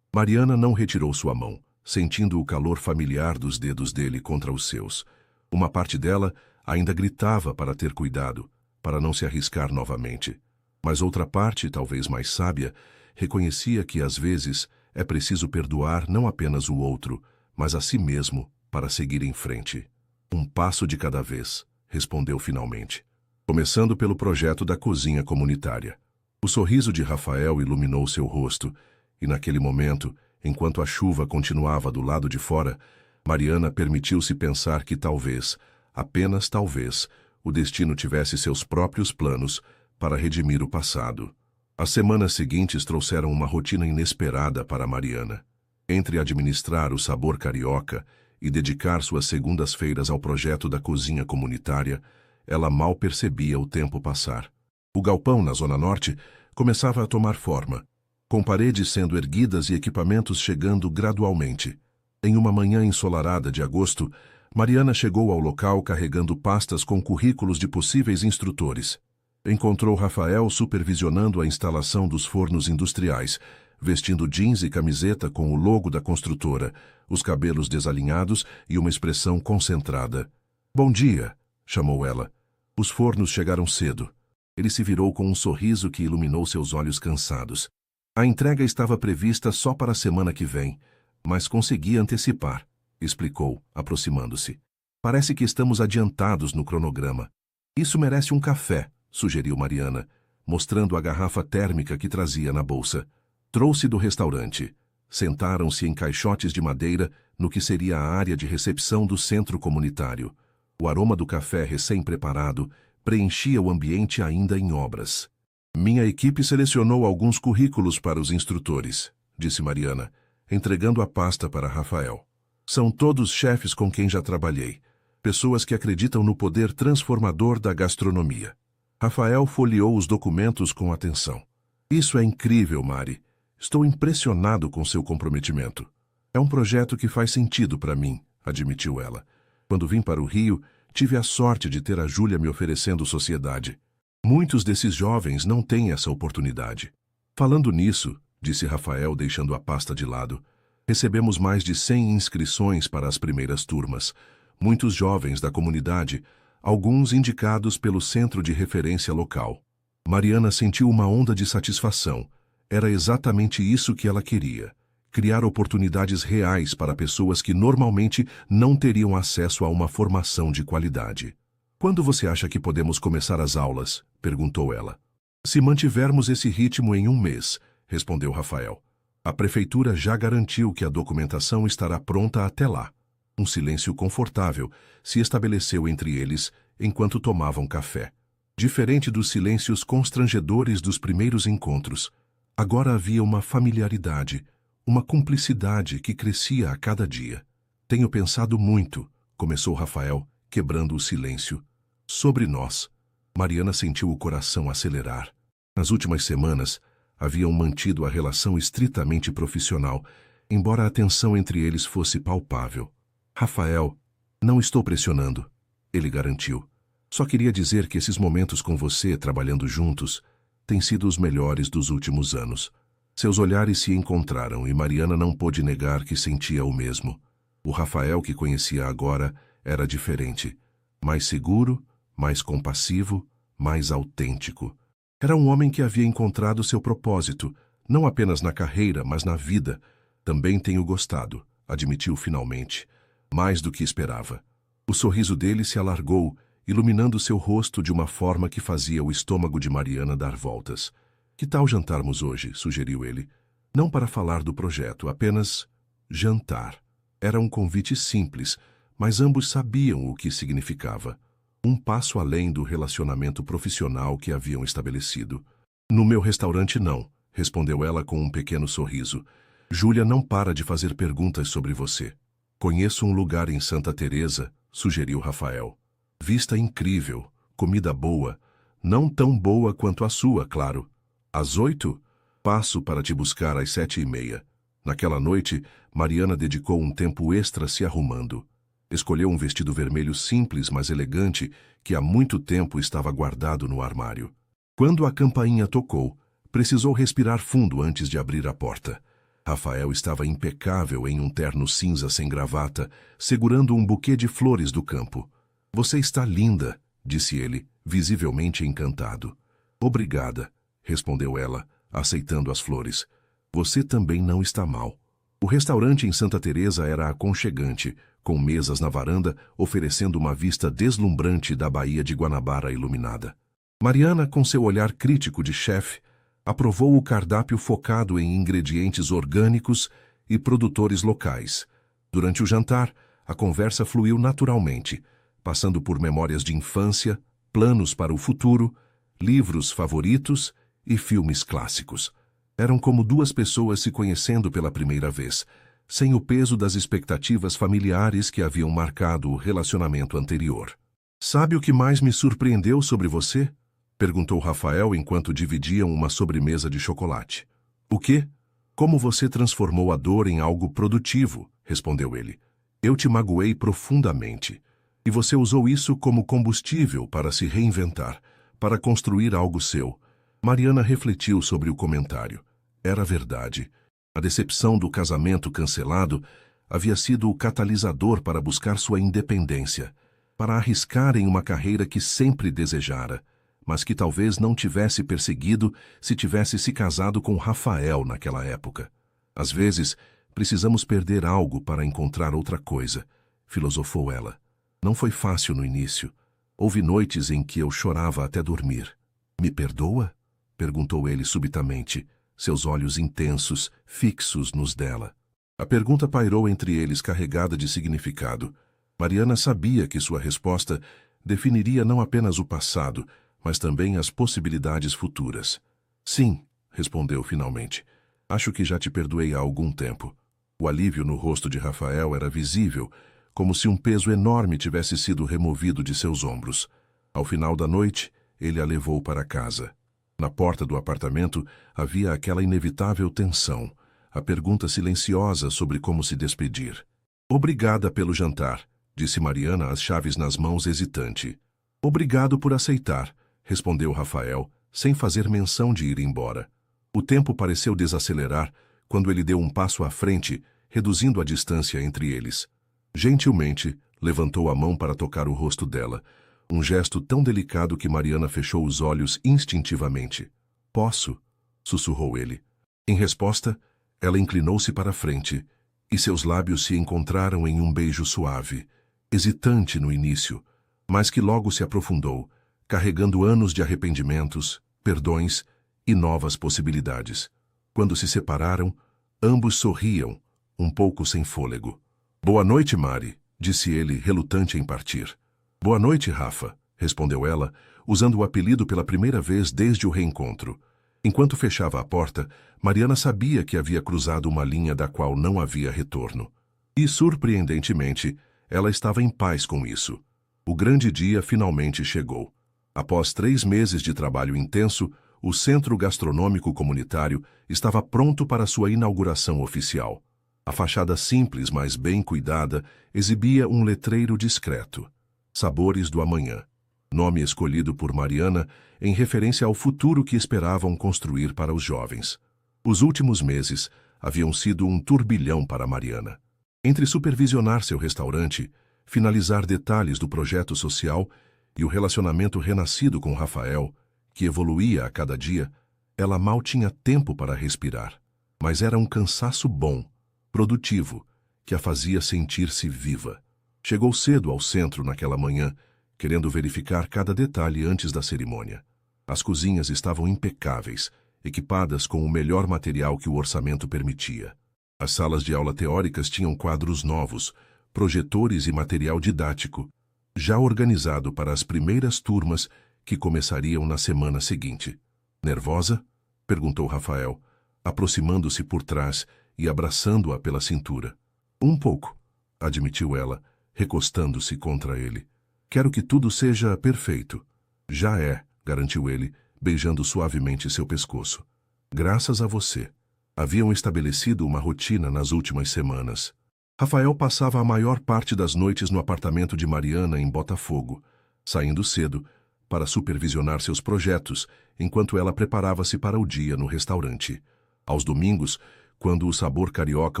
Mariana não retirou sua mão, sentindo o calor familiar dos dedos dele contra os seus. Uma parte dela ainda gritava para ter cuidado, para não se arriscar novamente. Mas outra parte, talvez mais sábia, reconhecia que às vezes é preciso perdoar não apenas o outro, mas a si mesmo para seguir em frente. Um passo de cada vez, respondeu finalmente. Começando pelo projeto da cozinha comunitária. O sorriso de Rafael iluminou seu rosto, e naquele momento, enquanto a chuva continuava do lado de fora, Mariana permitiu-se pensar que talvez, apenas talvez, o destino tivesse seus próprios planos para redimir o passado. As semanas seguintes trouxeram uma rotina inesperada para Mariana. Entre administrar o sabor carioca e dedicar suas segundas-feiras ao projeto da cozinha comunitária, ela mal percebia o tempo passar. O galpão, na Zona Norte, começava a tomar forma, com paredes sendo erguidas e equipamentos chegando gradualmente. Em uma manhã ensolarada de agosto, Mariana chegou ao local carregando pastas com currículos de possíveis instrutores. Encontrou Rafael supervisionando a instalação dos fornos industriais, vestindo jeans e camiseta com o logo da construtora, os cabelos desalinhados e uma expressão concentrada. "Bom dia", chamou ela. Os fornos chegaram cedo. Ele se virou com um sorriso que iluminou seus olhos cansados. A entrega estava prevista só para a semana que vem, mas consegui antecipar, explicou, aproximando-se. Parece que estamos adiantados no cronograma. Isso merece um café, sugeriu Mariana, mostrando a garrafa térmica que trazia na bolsa. Trouxe do restaurante. Sentaram-se em caixotes de madeira no que seria a área de recepção do centro comunitário. O aroma do café recém-preparado preenchia o ambiente ainda em obras. Minha equipe selecionou alguns currículos para os instrutores, disse Mariana, entregando a pasta para Rafael. São todos chefes com quem já trabalhei. Pessoas que acreditam no poder transformador da gastronomia. Rafael folheou os documentos com atenção. Isso é incrível, Mari. Estou impressionado com seu comprometimento. É um projeto que faz sentido para mim, admitiu ela. Quando vim para o Rio, tive a sorte de ter a Júlia me oferecendo sociedade. Muitos desses jovens não têm essa oportunidade. Falando nisso, disse Rafael deixando a pasta de lado, recebemos mais de 100 inscrições para as primeiras turmas. Muitos jovens da comunidade, alguns indicados pelo centro de referência local. Mariana sentiu uma onda de satisfação. Era exatamente isso que ela queria. Criar oportunidades reais para pessoas que normalmente não teriam acesso a uma formação de qualidade. Quando você acha que podemos começar as aulas? Perguntou ela. Se mantivermos esse ritmo em 1 mês, respondeu Rafael. A prefeitura já garantiu que a documentação estará pronta até lá. Um silêncio confortável se estabeleceu entre eles enquanto tomavam café. Diferente dos silêncios constrangedores dos primeiros encontros, agora havia uma familiaridade, uma cumplicidade que crescia a cada dia. Tenho pensado muito, começou Rafael, quebrando o silêncio. Sobre nós. Mariana sentiu o coração acelerar. Nas últimas semanas, haviam mantido a relação estritamente profissional, embora a tensão entre eles fosse palpável. Rafael, não estou pressionando, ele garantiu. Só queria dizer que esses momentos com você, trabalhando juntos, têm sido os melhores dos últimos anos. Seus olhares se encontraram e Mariana não pôde negar que sentia o mesmo. O Rafael que conhecia agora era diferente. Mais seguro, mais compassivo, mais autêntico. Era um homem que havia encontrado seu propósito, não apenas na carreira, mas na vida. Também tenho gostado, admitiu finalmente. Mais do que esperava. O sorriso dele se alargou, iluminando seu rosto de uma forma que fazia o estômago de Mariana dar voltas. Que tal jantarmos hoje? Sugeriu ele. Não para falar do projeto, apenas jantar. Era um convite simples, mas ambos sabiam o que significava. Um passo além do relacionamento profissional que haviam estabelecido. No meu restaurante não, respondeu ela com um pequeno sorriso. Júlia não para de fazer perguntas sobre você. Conheço um lugar em Santa Teresa, sugeriu Rafael. Vista incrível, comida boa, não tão boa quanto a sua, claro. Às 8? Passo para te buscar às 7:30. Naquela noite, Mariana dedicou um tempo extra se arrumando. Escolheu um vestido vermelho simples, mas elegante, que há muito tempo estava guardado no armário. Quando a campainha tocou, precisou respirar fundo antes de abrir a porta. Rafael estava impecável em um terno cinza sem gravata, segurando um buquê de flores do campo. Você está linda, disse ele, visivelmente encantado. Obrigada, respondeu ela, aceitando as flores. Você também não está mal. O restaurante em Santa Teresa era aconchegante, com mesas na varanda oferecendo uma vista deslumbrante da Baía de Guanabara iluminada. Mariana, com seu olhar crítico de chefe, aprovou o cardápio focado em ingredientes orgânicos e produtores locais. Durante o jantar, a conversa fluiu naturalmente, passando por memórias de infância, planos para o futuro, livros favoritos e filmes clássicos. Eram como duas pessoas se conhecendo pela primeira vez, sem o peso das expectativas familiares que haviam marcado o relacionamento anterior. Sabe o que mais me surpreendeu sobre você? Perguntou Rafael enquanto dividiam uma sobremesa de chocolate. O quê? Como você transformou a dor em algo produtivo, respondeu ele. Eu te magoei profundamente. E você usou isso como combustível para se reinventar, para construir algo seu. Mariana refletiu sobre o comentário. Era verdade. A decepção do casamento cancelado havia sido o catalisador para buscar sua independência, para arriscar em uma carreira que sempre desejara, mas que talvez não tivesse perseguido se tivesse se casado com Rafael naquela época. Às vezes, precisamos perder algo para encontrar outra coisa, filosofou ela. Não foi fácil no início. Houve noites em que eu chorava até dormir. Me perdoa? Perguntou ele subitamente, seus olhos intensos, fixos nos dela. A pergunta pairou entre eles carregada de significado. Mariana sabia que sua resposta definiria não apenas o passado, mas também as possibilidades futuras. Sim, respondeu finalmente. Acho que já te perdoei há algum tempo. O alívio no rosto de Rafael era visível, como se um peso enorme tivesse sido removido de seus ombros. Ao final da noite, ele a levou para casa. Na porta do apartamento havia aquela inevitável tensão, a pergunta silenciosa sobre como se despedir. Obrigada pelo jantar, disse Mariana, as chaves nas mãos, hesitante. Obrigado por aceitar, respondeu Rafael, sem fazer menção de ir embora. O tempo pareceu desacelerar quando ele deu um passo à frente, reduzindo a distância entre eles. Gentilmente, levantou a mão para tocar o rosto dela, um gesto tão delicado que Mariana fechou os olhos instintivamente. Posso? Sussurrou ele. Em resposta, ela inclinou-se para a frente, e seus lábios se encontraram em um beijo suave, hesitante no início, mas que logo se aprofundou, carregando anos de arrependimentos, perdões e novas possibilidades. Quando se separaram, ambos sorriam, um pouco sem fôlego. Boa noite, Mari, disse ele, relutante em partir. Boa noite, Rafa, respondeu ela, usando o apelido pela primeira vez desde o reencontro. Enquanto fechava a porta, Mariana sabia que havia cruzado uma linha da qual não havia retorno. E, surpreendentemente, ela estava em paz com isso. O grande dia finalmente chegou. Após 3 meses de trabalho intenso, o Centro Gastronômico Comunitário estava pronto para sua inauguração oficial. A fachada simples, mas bem cuidada, exibia um letreiro discreto. Sabores do Amanhã. Nome escolhido por Mariana em referência ao futuro que esperavam construir para os jovens. Os últimos meses haviam sido um turbilhão para Mariana. Entre supervisionar seu restaurante, finalizar detalhes do projeto social e o relacionamento renascido com Rafael, que evoluía a cada dia, ela mal tinha tempo para respirar. Mas era um cansaço bom, produtivo, que a fazia sentir-se viva. Chegou cedo ao centro naquela manhã, querendo verificar cada detalhe antes da cerimônia. As cozinhas estavam impecáveis, equipadas com o melhor material que o orçamento permitia. As salas de aula teóricas tinham quadros novos, projetores e material didático, já organizado para as primeiras turmas que começariam na semana seguinte. Nervosa? Perguntou Rafael, aproximando-se por trás e abraçando-a pela cintura. Um pouco, admitiu ela, recostando-se contra ele. Quero que tudo seja perfeito. Já é, garantiu ele, beijando suavemente seu pescoço. Graças a você. Haviam estabelecido uma rotina nas últimas semanas. Rafael passava a maior parte das noites no apartamento de Mariana em Botafogo, saindo cedo para supervisionar seus projetos, enquanto ela preparava-se para o dia no restaurante. Aos domingos, quando o Sabor Carioca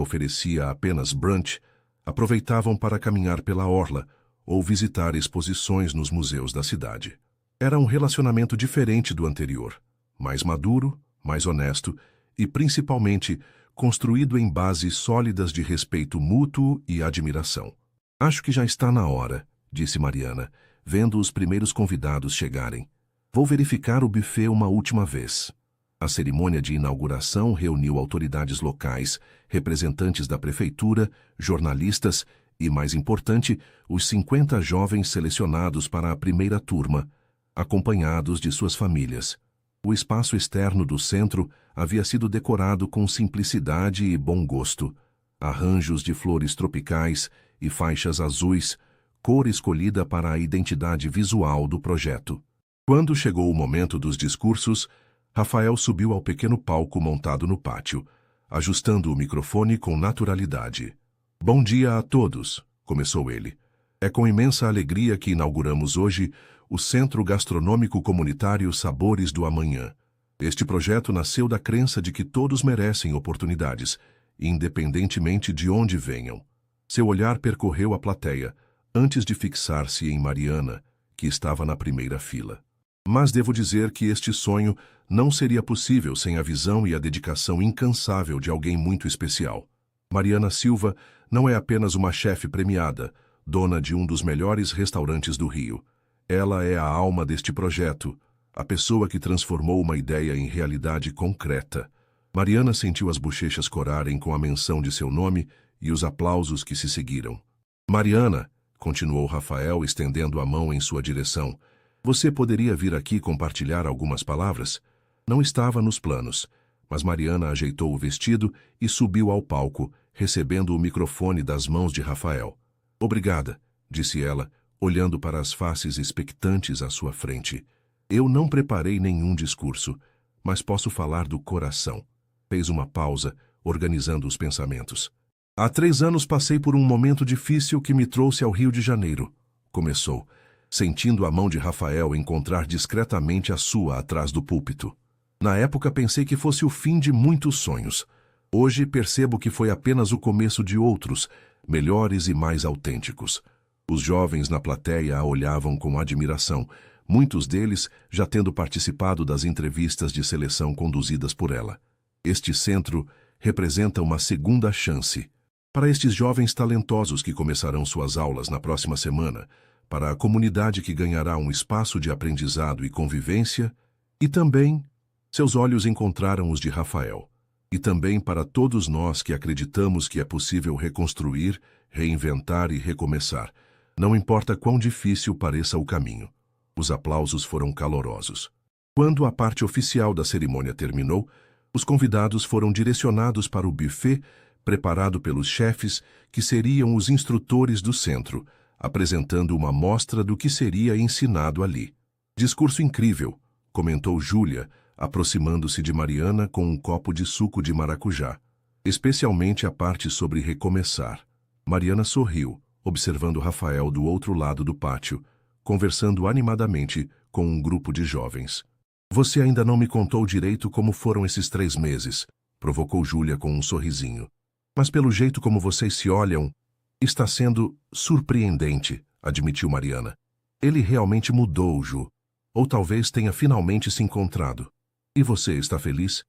oferecia apenas brunch, aproveitavam para caminhar pela orla ou visitar exposições nos museus da cidade. Era um relacionamento diferente do anterior, mais maduro, mais honesto e, principalmente, construído em bases sólidas de respeito mútuo e admiração. Acho que já está na hora, disse Mariana, vendo os primeiros convidados chegarem. Vou verificar o buffet uma última vez. A cerimônia de inauguração reuniu autoridades locais, representantes da prefeitura, jornalistas e, mais importante, os 50 jovens selecionados para a primeira turma, acompanhados de suas famílias. O espaço externo do centro havia sido decorado com simplicidade e bom gosto. Arranjos de flores tropicais e faixas azuis, cor escolhida para a identidade visual do projeto. Quando chegou o momento dos discursos, Rafael subiu ao pequeno palco montado no pátio, ajustando o microfone com naturalidade. Bom dia a todos, começou ele. É com imensa alegria que inauguramos hoje o Centro Gastronômico Comunitário Sabores do Amanhã. Este projeto nasceu da crença de que todos merecem oportunidades, independentemente de onde venham. Seu olhar percorreu a plateia, antes de fixar-se em Mariana, que estava na primeira fila. Mas devo dizer que este sonho não seria possível sem a visão e a dedicação incansável de alguém muito especial. Mariana Silva não é apenas uma chefe premiada, dona de um dos melhores restaurantes do Rio. Ela é a alma deste projeto, a pessoa que transformou uma ideia em realidade concreta. Mariana sentiu as bochechas corarem com a menção de seu nome e os aplausos que se seguiram. Mariana, continuou Rafael, estendendo a mão em sua direção, você poderia vir aqui compartilhar algumas palavras? Não estava nos planos, mas Mariana ajeitou o vestido e subiu ao palco, recebendo o microfone das mãos de Rafael. Obrigada, disse ela, olhando para as faces expectantes à sua frente. Eu não preparei nenhum discurso, mas posso falar do coração. Fez uma pausa, organizando os pensamentos. Há 3 anos passei por um momento difícil que me trouxe ao Rio de Janeiro. Começou, sentindo a mão de Rafael encontrar discretamente a sua atrás do púlpito. Na época pensei que fosse o fim de muitos sonhos. Hoje percebo que foi apenas o começo de outros, melhores e mais autênticos. Os jovens na plateia a olhavam com admiração, muitos deles já tendo participado das entrevistas de seleção conduzidas por ela. Este centro representa uma segunda chance. Para estes jovens talentosos que começarão suas aulas na próxima semana, para a comunidade que ganhará um espaço de aprendizado e convivência, e também, seus olhos encontraram os de Rafael. E também para todos nós que acreditamos que é possível reconstruir, reinventar e recomeçar, não importa quão difícil pareça o caminho. Os aplausos foram calorosos. Quando a parte oficial da cerimônia terminou, os convidados foram direcionados para o buffet preparado pelos chefes que seriam os instrutores do centro, apresentando uma mostra do que seria ensinado ali. Discurso incrível, comentou Júlia, aproximando-se de Mariana com um copo de suco de maracujá, especialmente a parte sobre recomeçar. Mariana sorriu, observando Rafael do outro lado do pátio, conversando animadamente com um grupo de jovens. Você ainda não me contou direito como foram esses 3 meses, provocou Júlia com um sorrisinho. Mas pelo jeito como vocês se olham, está sendo surpreendente, admitiu Mariana. Ele realmente mudou, Ju. Ou talvez tenha finalmente se encontrado. E você está feliz?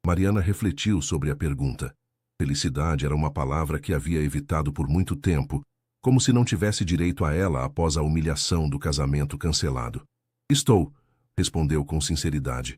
Mariana refletiu sobre a pergunta. Felicidade era uma palavra que havia evitado por muito tempo, como se não tivesse direito a ela após a humilhação do casamento cancelado. Estou, respondeu com sinceridade,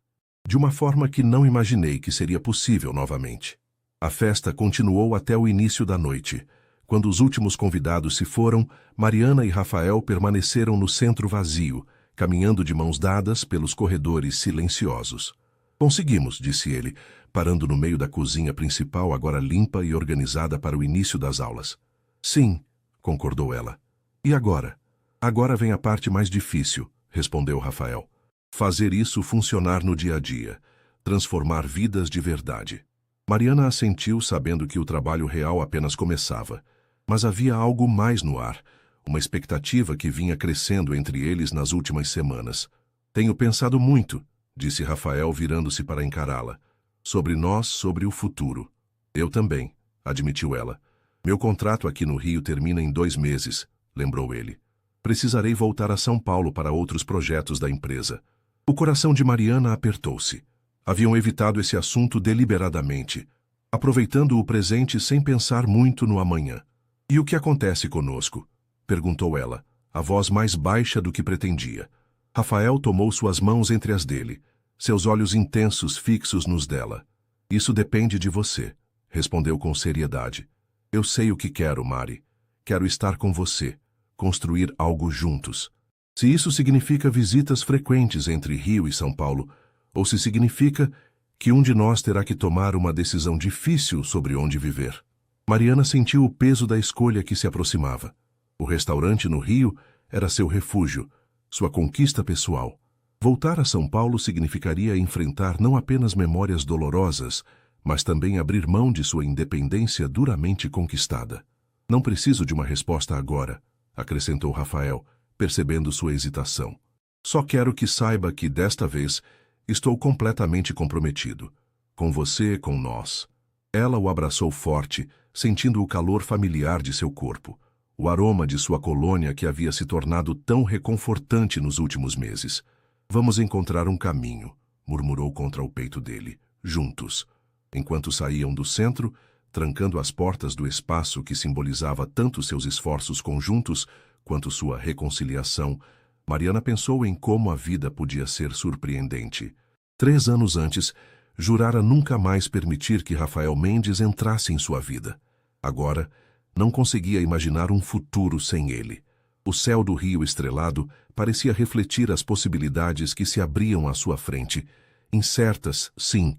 de uma forma que não imaginei que seria possível novamente. A festa continuou até o início da noite. Quando os últimos convidados se foram, Mariana e Rafael permaneceram no centro vazio, caminhando de mãos dadas pelos corredores silenciosos. Conseguimos, disse ele, parando no meio da cozinha principal, agora limpa e organizada para o início das aulas. Sim, concordou ela. E agora? Agora vem a parte mais difícil, respondeu Rafael. Fazer isso funcionar no dia a dia, transformar vidas de verdade. Mariana assentiu, sabendo que o trabalho real apenas começava. Mas havia algo mais no ar, uma expectativa que vinha crescendo entre eles nas últimas semanas. Tenho pensado muito, disse Rafael virando-se para encará-la. Sobre nós, sobre o futuro. Eu também, admitiu ela. Meu contrato aqui no Rio termina em 2 meses, lembrou ele. Precisarei voltar a São Paulo para outros projetos da empresa. O coração de Mariana apertou-se. Haviam evitado esse assunto deliberadamente, aproveitando o presente sem pensar muito no amanhã. E o que acontece conosco? Perguntou ela, a voz mais baixa do que pretendia. Rafael tomou suas mãos entre as dele, seus olhos intensos fixos nos dela. Isso depende de você, respondeu com seriedade. Eu sei o que quero, Mari. Quero estar com você, construir algo juntos. Se isso significa visitas frequentes entre Rio e São Paulo, ou se significa que um de nós terá que tomar uma decisão difícil sobre onde viver. Mariana sentiu o peso da escolha que se aproximava. O restaurante no Rio era seu refúgio, sua conquista pessoal. Voltar a São Paulo significaria enfrentar não apenas memórias dolorosas, mas também abrir mão de sua independência duramente conquistada. Não preciso de uma resposta agora, acrescentou Rafael, percebendo sua hesitação. Só quero que saiba que, desta vez, estou completamente comprometido. Com você, com nós. Ela o abraçou forte, sentindo o calor familiar de seu corpo, o aroma de sua colônia que havia se tornado tão reconfortante nos últimos meses. Vamos encontrar um caminho, murmurou contra o peito dele, juntos. Enquanto saíam do centro, trancando as portas do espaço que simbolizava tanto seus esforços conjuntos quanto sua reconciliação, Mariana pensou em como a vida podia ser surpreendente. 3 anos antes, jurara nunca mais permitir que Rafael Mendes entrasse em sua vida. Agora, não conseguia imaginar um futuro sem ele. O céu do Rio estrelado parecia refletir as possibilidades que se abriam à sua frente, incertas, sim,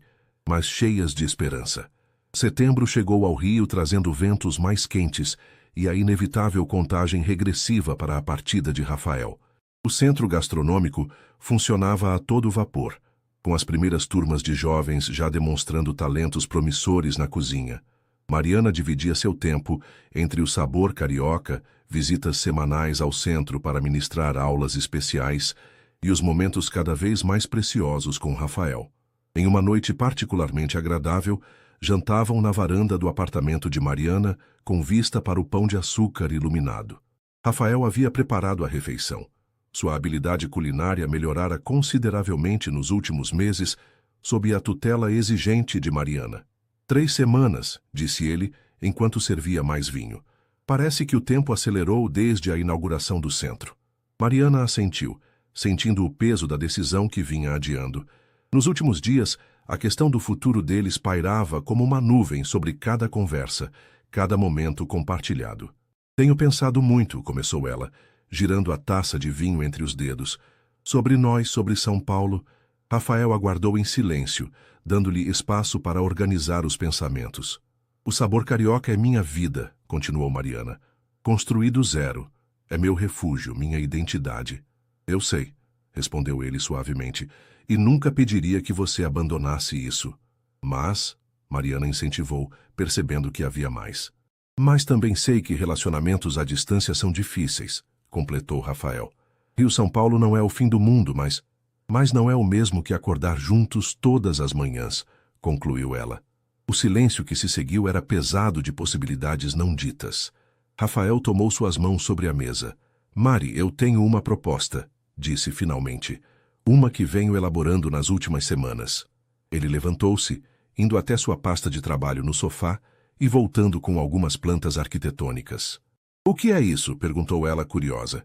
mas cheias de esperança. Setembro chegou ao Rio trazendo ventos mais quentes e a inevitável contagem regressiva para a partida de Rafael. O centro gastronômico funcionava a todo vapor, com as primeiras turmas de jovens já demonstrando talentos promissores na cozinha. Mariana dividia seu tempo entre o sabor carioca, visitas semanais ao centro para ministrar aulas especiais e os momentos cada vez mais preciosos com Rafael. Em uma noite particularmente agradável, jantavam na varanda do apartamento de Mariana, com vista para o pão de açúcar iluminado. Rafael havia preparado a refeição. Sua habilidade culinária melhorara consideravelmente nos últimos meses, sob a tutela exigente de Mariana. 3 semanas, disse ele, enquanto servia mais vinho. Parece que o tempo acelerou desde a inauguração do centro. Mariana assentiu, sentindo o peso da decisão que vinha adiando. Nos últimos dias, a questão do futuro deles pairava como uma nuvem sobre cada conversa, cada momento compartilhado. Tenho pensado muito, começou ela, girando a taça de vinho entre os dedos. Sobre nós, sobre São Paulo. Rafael aguardou em silêncio, dando-lhe espaço para organizar os pensamentos. O sabor carioca é minha vida, continuou Mariana. Construí do zero. É meu refúgio, minha identidade. Eu sei, respondeu ele suavemente, e nunca pediria que você abandonasse isso. Mas, Mariana incentivou, percebendo que havia mais. Mas também sei que relacionamentos à distância são difíceis, completou Rafael. Rio-São Paulo não é o fim do mundo, mas não é o mesmo que acordar juntos todas as manhãs, concluiu ela. O silêncio que se seguiu era pesado de possibilidades não ditas. Rafael tomou suas mãos sobre a mesa. Mari, eu tenho uma proposta, disse finalmente. Uma que venho elaborando nas últimas semanas. Ele levantou-se, indo até sua pasta de trabalho no sofá e voltando com algumas plantas arquitetônicas. O que é isso? Perguntou ela curiosa.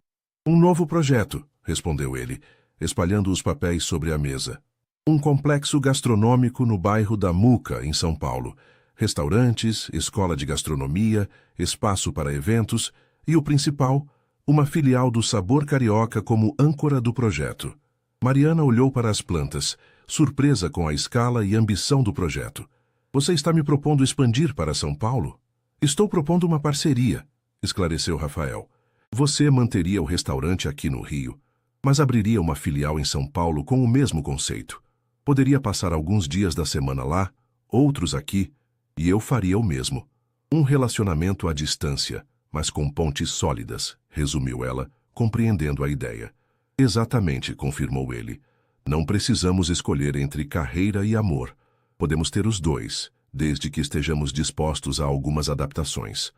Um novo projeto, respondeu ele, espalhando os papéis sobre a mesa. Um complexo gastronômico no bairro da Muca, em São Paulo. Restaurantes, escola de gastronomia, espaço para eventos e, o principal, uma filial do Sabor Carioca como âncora do projeto. Mariana olhou para as plantas, surpresa com a escala e ambição do projeto. Você está me propondo expandir para São Paulo? Estou propondo uma parceria, esclareceu Rafael. Você manteria o restaurante aqui no Rio, mas abriria uma filial em São Paulo com o mesmo conceito. Poderia passar alguns dias da semana lá, outros aqui, e eu faria o mesmo. Um relacionamento à distância, mas com pontes sólidas, resumiu ela, compreendendo a ideia. Exatamente, confirmou ele. Não precisamos escolher entre carreira e amor. Podemos ter os dois, desde que estejamos dispostos a algumas adaptações.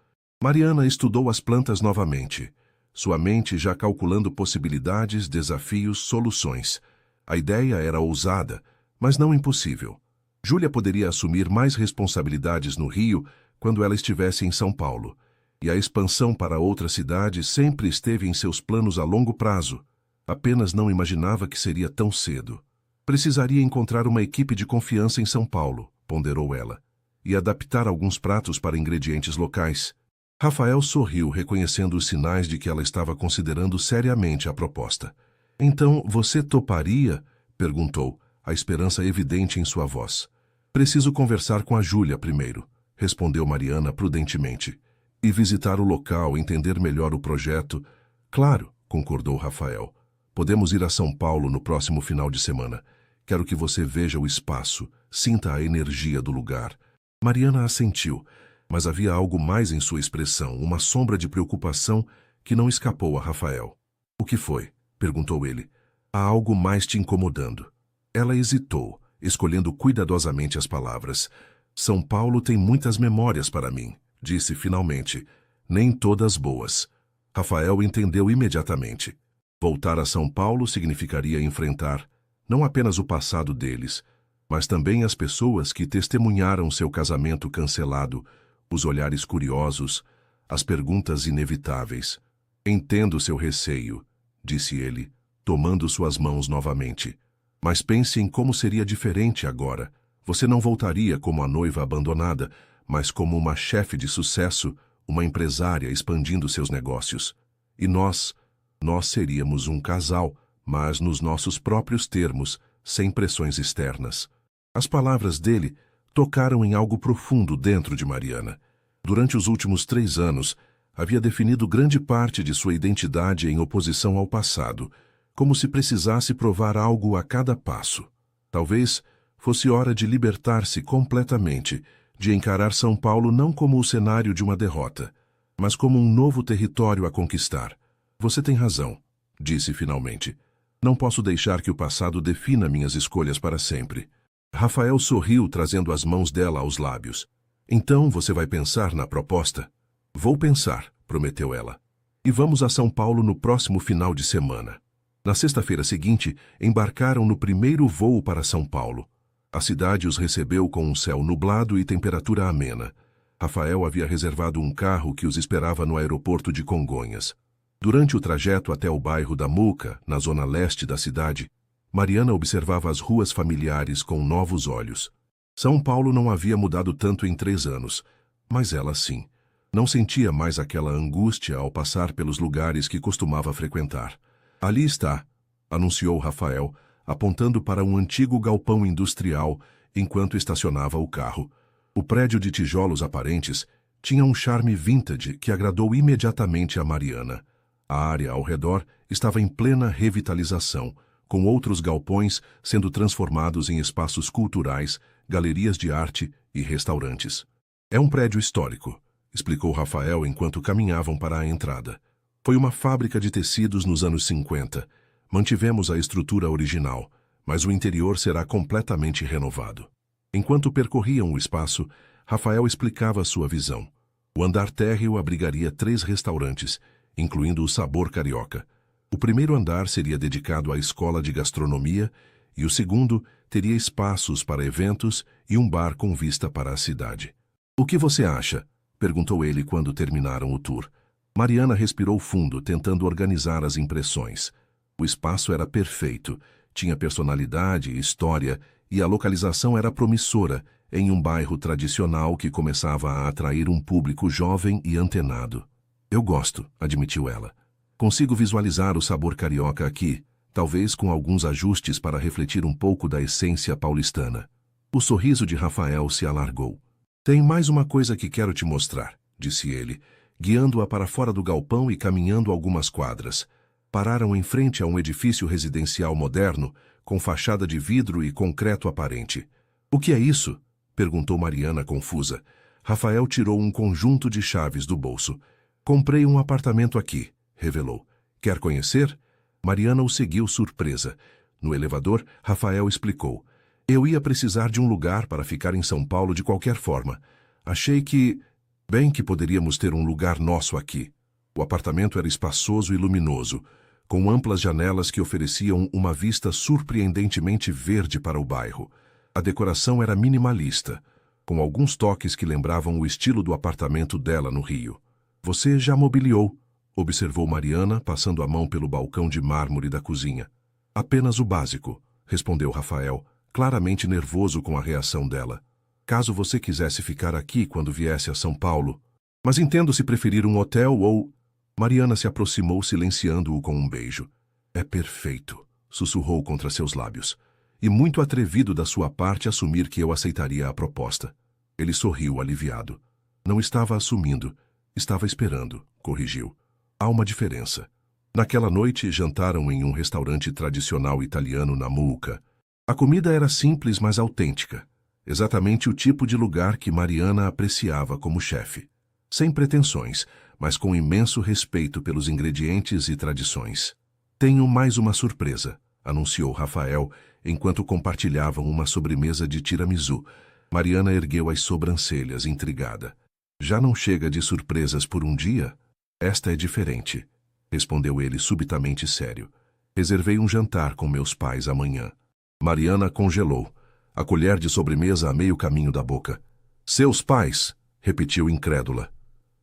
Mariana estudou as plantas novamente, sua mente já calculando possibilidades, desafios, soluções. A ideia era ousada, mas não impossível. Júlia poderia assumir mais responsabilidades no Rio quando ela estivesse em São Paulo, e a expansão para outra cidade sempre esteve em seus planos a longo prazo. Apenas não imaginava que seria tão cedo. Precisaria encontrar uma equipe de confiança em São Paulo, ponderou ela, e adaptar alguns pratos para ingredientes locais. Rafael sorriu, reconhecendo os sinais de que ela estava considerando seriamente a proposta. Então, você toparia? Perguntou, a esperança evidente em sua voz. Preciso conversar com a Júlia primeiro, respondeu Mariana prudentemente. E visitar o local, entender melhor o projeto. Claro, concordou Rafael. Podemos ir a São Paulo no próximo final de semana. Quero que você veja o espaço, sinta a energia do lugar. Mariana assentiu, mas havia algo mais em sua expressão, uma sombra de preocupação que não escapou a Rafael. O que foi? Perguntou ele. Há algo mais te incomodando. Ela hesitou, escolhendo cuidadosamente as palavras. São Paulo tem muitas memórias para mim, disse finalmente. Nem todas boas. Rafael entendeu imediatamente. Voltar a São Paulo significaria enfrentar não apenas o passado deles, mas também as pessoas que testemunharam seu casamento cancelado, os olhares curiosos, as perguntas inevitáveis. Entendo seu receio, disse ele, tomando suas mãos novamente. Mas pense em como seria diferente agora. Você não voltaria como a noiva abandonada, mas como uma chefe de sucesso, uma empresária expandindo seus negócios. E nós seríamos um casal, mas nos nossos próprios termos, sem pressões externas. As palavras dele tocaram em algo profundo dentro de Mariana. Durante os últimos 3 anos, havia definido grande parte de sua identidade em oposição ao passado, como se precisasse provar algo a cada passo. Talvez fosse hora de libertar-se completamente, de encarar São Paulo não como o cenário de uma derrota, mas como um novo território a conquistar. Você tem razão, disse finalmente. Não posso deixar que o passado defina minhas escolhas para sempre. Rafael sorriu, trazendo as mãos dela aos lábios. Então você vai pensar na proposta? Vou pensar, prometeu ela. E vamos a São Paulo no próximo final de semana. Na sexta-feira seguinte, embarcaram no primeiro voo para São Paulo. A cidade os recebeu com um céu nublado e temperatura amena. Rafael havia reservado um carro que os esperava no aeroporto de Congonhas. Durante o trajeto até o bairro da Muca, na zona leste da cidade, Mariana observava as ruas familiares com novos olhos. São Paulo não havia mudado tanto em 3 anos, mas ela sim. Não sentia mais aquela angústia ao passar pelos lugares que costumava frequentar. Ali está, anunciou Rafael, apontando para um antigo galpão industrial enquanto estacionava o carro. O prédio de tijolos aparentes tinha um charme vintage que agradou imediatamente a Mariana. A área ao redor estava em plena revitalização, com outros galpões sendo transformados em espaços culturais, galerias de arte e restaurantes. É um prédio histórico, explicou Rafael enquanto caminhavam para a entrada. Foi uma fábrica de tecidos nos anos 50. Mantivemos a estrutura original, mas o interior será completamente renovado. Enquanto percorriam o espaço, Rafael explicava sua visão. O andar térreo abrigaria 3 restaurantes, incluindo o Sabor Carioca. O primeiro andar seria dedicado à escola de gastronomia e o segundo teria espaços para eventos e um bar com vista para a cidade. O que você acha? Perguntou ele quando terminaram o tour. Mariana respirou fundo, tentando organizar as impressões. O espaço era perfeito, tinha personalidade e história, e a localização era promissora, em um bairro tradicional que começava a atrair um público jovem e antenado. Eu gosto, admitiu ela. Consigo visualizar o Sabor Carioca aqui, talvez com alguns ajustes para refletir um pouco da essência paulistana. O sorriso de Rafael se alargou. Tem mais uma coisa que quero te mostrar, disse ele, guiando-a para fora do galpão e caminhando algumas quadras. Pararam em frente a um edifício residencial moderno, com fachada de vidro e concreto aparente. O que é isso? Perguntou Mariana confusa. Rafael tirou um conjunto de chaves do bolso. Comprei um apartamento aqui, revelou. Quer conhecer? Mariana o seguiu surpresa. No elevador, Rafael explicou. Eu ia precisar de um lugar para ficar em São Paulo de qualquer forma. Achei que poderíamos ter um lugar nosso aqui. O apartamento era espaçoso e luminoso, com amplas janelas que ofereciam uma vista surpreendentemente verde para o bairro. A decoração era minimalista, com alguns toques que lembravam o estilo do apartamento dela no Rio. Você já mobiliou? Observou Mariana, passando a mão pelo balcão de mármore da cozinha. Apenas o básico, respondeu Rafael, claramente nervoso com a reação dela. Caso você quisesse ficar aqui quando viesse a São Paulo. Mas entendo se preferir um hotel ou... Mariana se aproximou silenciando-o com um beijo. É perfeito, sussurrou contra seus lábios. E muito atrevido da sua parte assumir que eu aceitaria a proposta. Ele sorriu aliviado. Não estava assumindo, estava esperando, corrigiu. Há uma diferença. Naquela noite, jantaram em um restaurante tradicional italiano na Muca. A comida era simples, mas autêntica. Exatamente o tipo de lugar que Mariana apreciava como chefe. Sem pretensões, mas com imenso respeito pelos ingredientes e tradições. Tenho mais uma surpresa, anunciou Rafael, enquanto compartilhavam uma sobremesa de tiramisu. Mariana ergueu as sobrancelhas, intrigada. Já não chega de surpresas por um dia? Esta é diferente, respondeu ele subitamente sério. Reservei um jantar com meus pais amanhã. Mariana congelou, a colher de sobremesa a meio caminho da boca. Seus pais? Repetiu incrédula.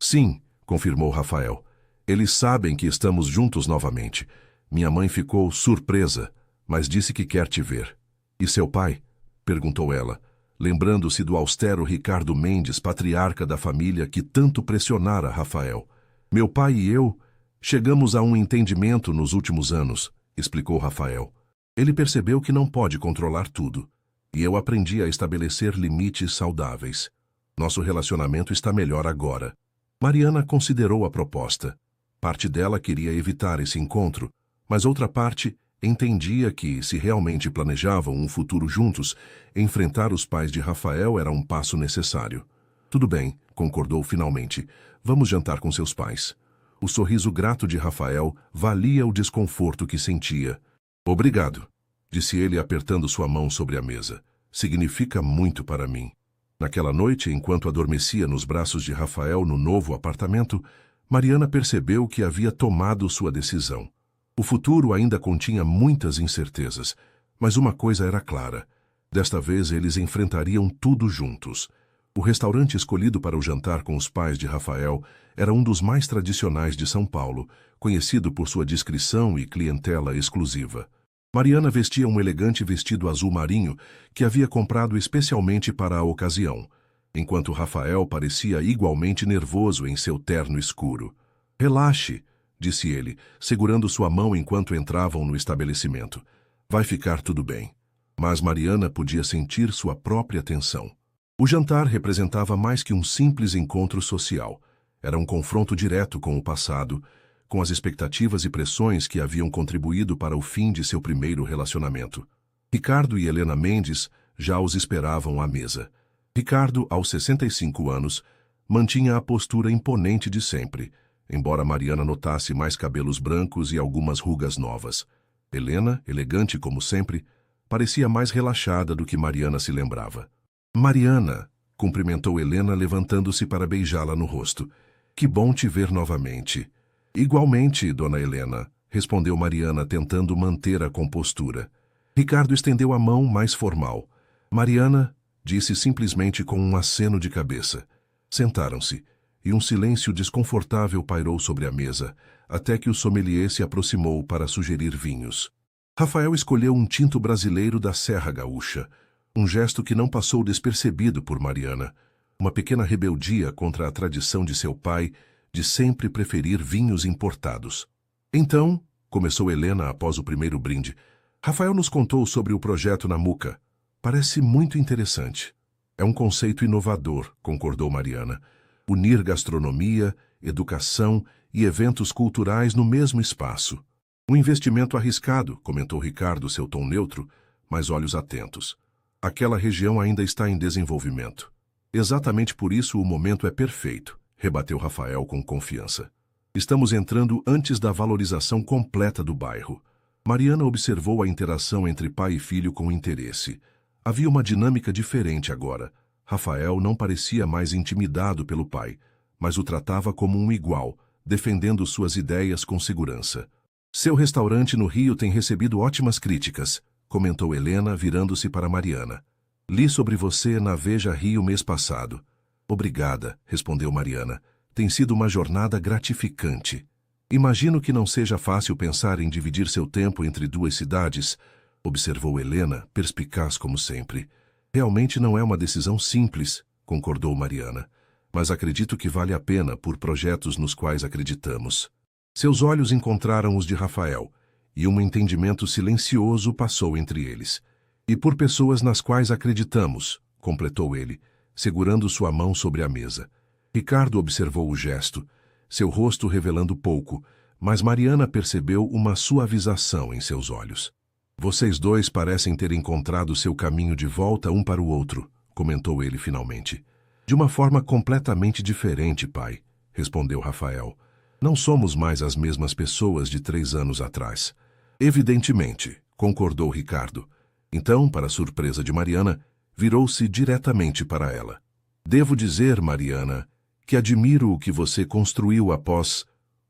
Sim, confirmou Rafael. Eles sabem que estamos juntos novamente. Minha mãe ficou surpresa, mas disse que quer te ver. E seu pai? Perguntou ela, lembrando-se do austero Ricardo Mendes, patriarca da família que tanto pressionara Rafael. Meu pai e eu chegamos a um entendimento nos últimos anos, explicou Rafael. Ele percebeu que não pode controlar tudo, e eu aprendi a estabelecer limites saudáveis. Nosso relacionamento está melhor agora. Mariana considerou a proposta. Parte dela queria evitar esse encontro, mas outra parte entendia que, se realmente planejavam um futuro juntos, enfrentar os pais de Rafael era um passo necessário. Tudo bem, concordou finalmente. Vamos jantar com seus pais. O sorriso grato de Rafael valia o desconforto que sentia. Obrigado, disse ele apertando sua mão sobre a mesa. Significa muito para mim. Naquela noite, enquanto adormecia nos braços de Rafael no novo apartamento, Mariana percebeu que havia tomado sua decisão. O futuro ainda continha muitas incertezas, mas uma coisa era clara. Desta vez eles enfrentariam tudo juntos. O restaurante escolhido para o jantar com os pais de Rafael era um dos mais tradicionais de São Paulo, conhecido por sua discrição e clientela exclusiva. Mariana vestia um elegante vestido azul marinho que havia comprado especialmente para a ocasião, enquanto Rafael parecia igualmente nervoso em seu terno escuro. Relaxe, disse ele, segurando sua mão enquanto entravam no estabelecimento. Vai ficar tudo bem. Mas Mariana podia sentir sua própria tensão. O jantar representava mais que um simples encontro social. Era um confronto direto com o passado, com as expectativas e pressões que haviam contribuído para o fim de seu primeiro relacionamento. Ricardo e Helena Mendes já os esperavam à mesa. Ricardo, aos 65 anos, mantinha a postura imponente de sempre, embora Mariana notasse mais cabelos brancos e algumas rugas novas. Helena, elegante como sempre, parecia mais relaxada do que Mariana se lembrava. Mariana, cumprimentou Helena levantando-se para beijá-la no rosto. Que bom te ver novamente. Igualmente, dona Helena, respondeu Mariana tentando manter a compostura. Ricardo estendeu a mão mais formal. Mariana, disse simplesmente com um aceno de cabeça. Sentaram-se, e um silêncio desconfortável pairou sobre a mesa, até que o sommelier se aproximou para sugerir vinhos. Rafael escolheu um tinto brasileiro da Serra Gaúcha, um gesto que não passou despercebido por Mariana, uma pequena rebeldia contra a tradição de seu pai de sempre preferir vinhos importados. Então, começou Helena após o primeiro brinde, Rafael nos contou sobre o projeto Namuca. Parece muito interessante. É um conceito inovador, concordou Mariana. Unir gastronomia, educação e eventos culturais no mesmo espaço. Um investimento arriscado, comentou Ricardo, seu tom neutro, mas olhos atentos. Aquela região ainda está em desenvolvimento. Exatamente por isso o momento é perfeito, rebateu Rafael com confiança. Estamos entrando antes da valorização completa do bairro. Mariana observou a interação entre pai e filho com interesse. Havia uma dinâmica diferente agora. Rafael não parecia mais intimidado pelo pai, mas o tratava como um igual, defendendo suas ideias com segurança. Seu restaurante no Rio tem recebido ótimas críticas, comentou Helena, virando-se para Mariana. Li sobre você na Veja Rio mês passado. Obrigada, respondeu Mariana. Tem sido uma jornada gratificante. Imagino que não seja fácil pensar em dividir seu tempo entre duas cidades, observou Helena, perspicaz como sempre. Realmente não é uma decisão simples, concordou Mariana. Mas acredito que vale a pena por projetos nos quais acreditamos. Seus olhos encontraram os de Rafael, e um entendimento silencioso passou entre eles. E por pessoas nas quais acreditamos, completou ele, segurando sua mão sobre a mesa. Ricardo observou o gesto, seu rosto revelando pouco, mas Mariana percebeu uma suavização em seus olhos. Vocês dois parecem ter encontrado seu caminho de volta um para o outro, comentou ele finalmente. De uma forma completamente diferente, pai, respondeu Rafael. Não somos mais as mesmas pessoas de 3 anos atrás. Evidentemente, concordou Ricardo. Então, para surpresa de Mariana, virou-se diretamente para ela. Devo dizer, Mariana, que admiro o que você construiu após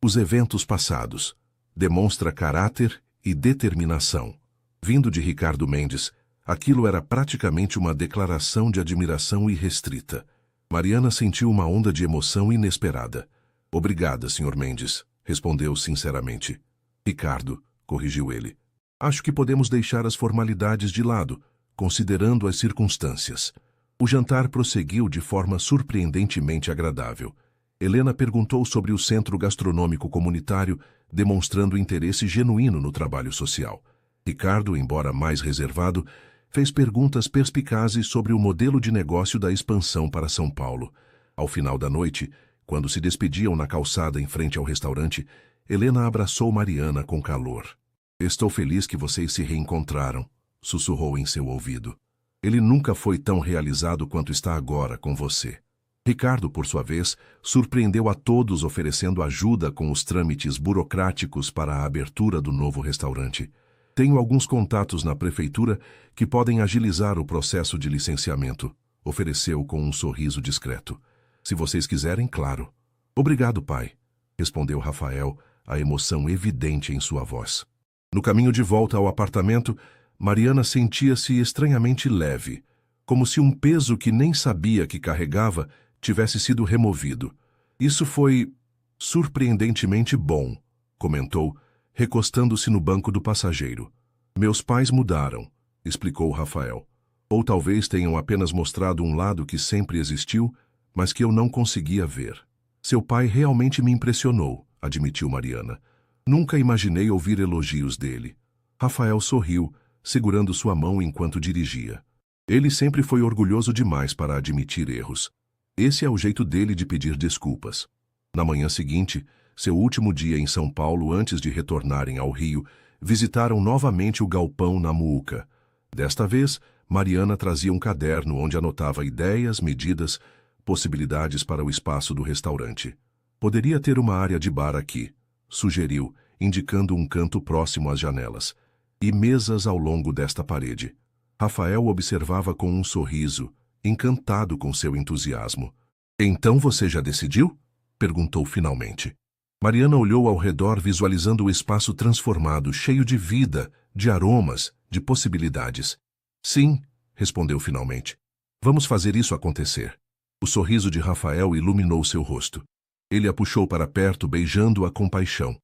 os eventos passados. Demonstra caráter e determinação. Vindo de Ricardo Mendes, aquilo era praticamente uma declaração de admiração irrestrita. Mariana sentiu uma onda de emoção inesperada. Obrigada, Sr. Mendes, respondeu sinceramente. Ricardo, corrigiu ele. Acho que podemos deixar as formalidades de lado, considerando as circunstâncias. O jantar prosseguiu de forma surpreendentemente agradável. Helena perguntou sobre o centro gastronômico comunitário, demonstrando interesse genuíno no trabalho social. Ricardo, embora mais reservado, fez perguntas perspicazes sobre o modelo de negócio da expansão para São Paulo. Ao final da noite, Quando se despediam na calçada em frente ao restaurante, Helena abraçou Mariana com calor. "Estou feliz que vocês se reencontraram", sussurrou em seu ouvido. "Ele nunca foi tão realizado quanto está agora com você." Ricardo, por sua vez, surpreendeu a todos oferecendo ajuda com os trâmites burocráticos para a abertura do novo restaurante. "Tenho alguns contatos na prefeitura que podem agilizar o processo de licenciamento", ofereceu com um sorriso discreto. "Se vocês quiserem, claro." "Obrigado, pai", respondeu Rafael, a emoção evidente em sua voz. No caminho de volta ao apartamento, Mariana sentia-se estranhamente leve, como se um peso que nem sabia que carregava tivesse sido removido. "Isso foi surpreendentemente bom", comentou, recostando-se no banco do passageiro. "Meus pais mudaram", explicou Rafael. "Ou talvez tenham apenas mostrado um lado que sempre existiu, mas que eu não conseguia ver." "Seu pai realmente me impressionou", admitiu Mariana. "Nunca imaginei ouvir elogios dele." Rafael sorriu, segurando sua mão enquanto dirigia. Ele sempre foi orgulhoso demais para admitir erros. Esse é o jeito dele de pedir desculpas. Na manhã seguinte, seu último dia em São Paulo antes de retornarem ao Rio, visitaram novamente o galpão na Muuca. Desta vez, Mariana trazia um caderno onde anotava ideias, medidas, possibilidades para o espaço do restaurante. "Poderia ter uma área de bar aqui", sugeriu, indicando um canto próximo às janelas, "e mesas ao longo desta parede." Rafael observava com um sorriso, encantado com seu entusiasmo. "Então você já decidiu?" perguntou finalmente. Mariana olhou ao redor visualizando o espaço transformado, cheio de vida, de aromas, de possibilidades. "Sim", respondeu finalmente. "Vamos fazer isso acontecer." O sorriso de Rafael iluminou seu rosto. Ele a puxou para perto, beijando-a com paixão.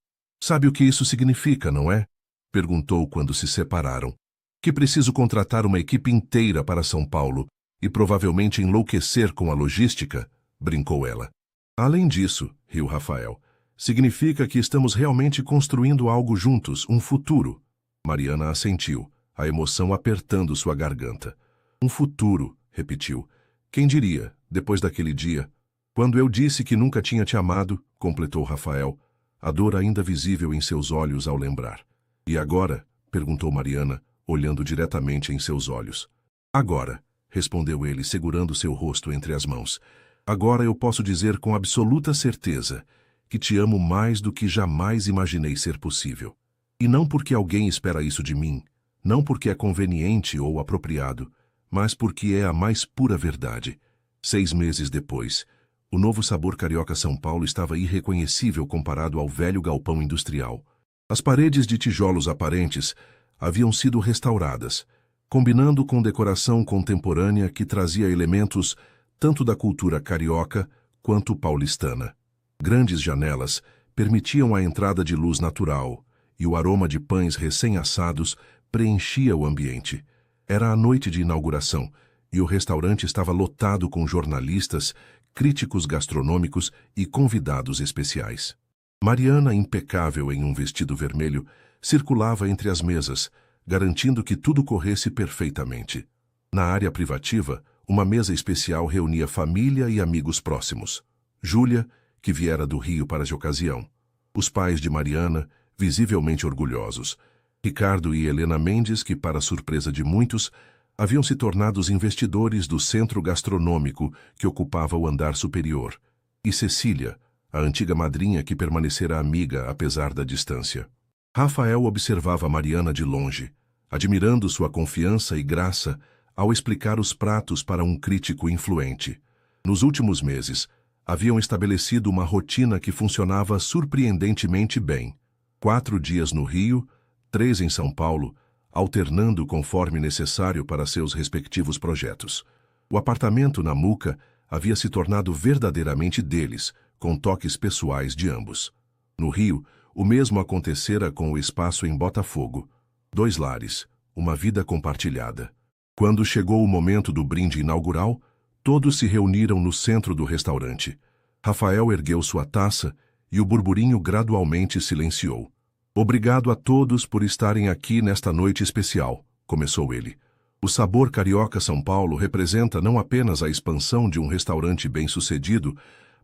"Sabe o que isso significa, não é?" perguntou quando se separaram. "Que preciso contratar uma equipe inteira para São Paulo e provavelmente enlouquecer com a logística", brincou ela. "Além disso", riu Rafael, "significa que estamos realmente construindo algo juntos, um futuro." Mariana assentiu, a emoção apertando sua garganta. "Um futuro", repetiu. "Quem diria, depois daquele dia?" "Quando eu disse que nunca tinha te amado", completou Rafael, a dor ainda visível em seus olhos ao lembrar. "E agora?", perguntou Mariana, olhando diretamente em seus olhos. "Agora", respondeu ele, segurando seu rosto entre as mãos. "Agora eu posso dizer com absoluta certeza que te amo mais do que jamais imaginei ser possível. E não porque alguém espera isso de mim, não porque é conveniente ou apropriado, mas porque é a mais pura verdade." 6 meses depois, o novo sabor carioca São Paulo estava irreconhecível comparado ao velho galpão industrial. As paredes de tijolos aparentes haviam sido restauradas, combinando com decoração contemporânea que trazia elementos tanto da cultura carioca quanto paulistana. Grandes janelas permitiam a entrada de luz natural, e o aroma de pães recém-assados preenchia o ambiente. Era a noite de inauguração, e o restaurante estava lotado com jornalistas, críticos gastronômicos e convidados especiais. Mariana, impecável em um vestido vermelho, circulava entre as mesas, garantindo que tudo corresse perfeitamente. Na área privativa, uma mesa especial reunia família e amigos próximos. Júlia, que viera do Rio para a ocasião. Os pais de Mariana, visivelmente orgulhosos. Ricardo e Helena Mendes, que, para surpresa de muitos, haviam se tornado os investidores do centro gastronômico que ocupava o andar superior. E Cecília, a antiga madrinha que permanecera amiga apesar da distância. Rafael observava Mariana de longe, admirando sua confiança e graça ao explicar os pratos para um crítico influente. Nos últimos meses, haviam estabelecido uma rotina que funcionava surpreendentemente bem. 4 dias no Rio, 3 em São Paulo, alternando conforme necessário para seus respectivos projetos. O apartamento na Muuca havia se tornado verdadeiramente deles, com toques pessoais de ambos. No Rio, o mesmo acontecera com o espaço em Botafogo. 2 lares, uma vida compartilhada. Quando chegou o momento do brinde inaugural, todos se reuniram no centro do restaurante. Rafael ergueu sua taça e o burburinho gradualmente silenciou. "Obrigado a todos por estarem aqui nesta noite especial", começou ele. "O sabor carioca São Paulo representa não apenas a expansão de um restaurante bem-sucedido,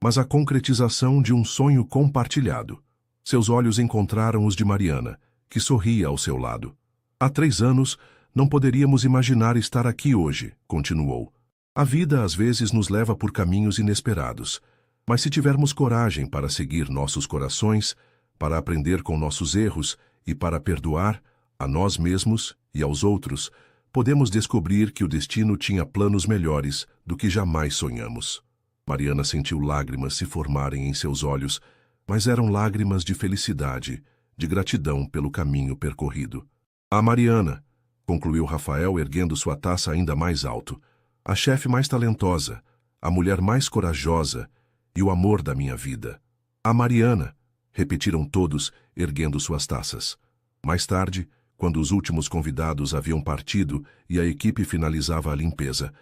mas a concretização de um sonho compartilhado. Seus olhos encontraram os de Mariana, que sorria ao seu lado. Há 3 anos, não poderíamos imaginar estar aqui hoje, continuou. A vida às vezes nos leva por caminhos inesperados, mas se tivermos coragem para seguir nossos corações, para aprender com nossos erros e para perdoar a nós mesmos e aos outros, podemos descobrir que o destino tinha planos melhores do que jamais sonhamos. Mariana sentiu lágrimas se formarem em seus olhos, mas eram lágrimas de felicidade, de gratidão pelo caminho percorrido. A Mariana, concluiu Rafael erguendo sua taça ainda mais alto, a chefe mais talentosa, a mulher mais corajosa e o amor da minha vida. A Mariana, repetiram todos, erguendo suas taças. Mais tarde, quando os últimos convidados haviam partido e a equipe finalizava a limpeza,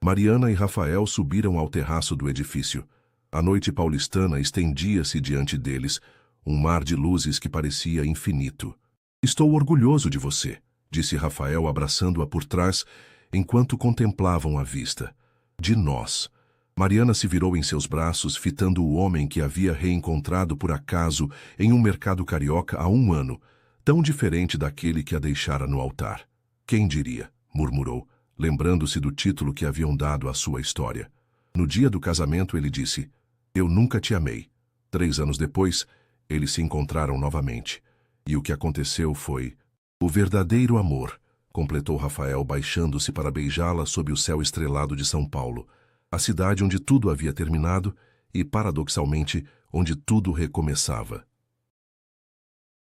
Mariana e Rafael subiram ao terraço do edifício. A noite paulistana estendia-se diante deles, um mar de luzes que parecia infinito. Estou orgulhoso de você, disse Rafael abraçando-a por trás, enquanto contemplavam a vista. De nós. Mariana se virou em seus braços, fitando o homem que havia reencontrado por acaso em um mercado carioca há 1 ano, tão diferente daquele que a deixara no altar. Quem diria, murmurou, lembrando-se do título que haviam dado à sua história. No dia do casamento ele disse, eu nunca te amei. 3 anos depois, eles se encontraram novamente. E o que aconteceu foi o verdadeiro amor, completou Rafael baixando-se para beijá-la sob o céu estrelado de São Paulo, a cidade onde tudo havia terminado e, paradoxalmente, onde tudo recomeçava.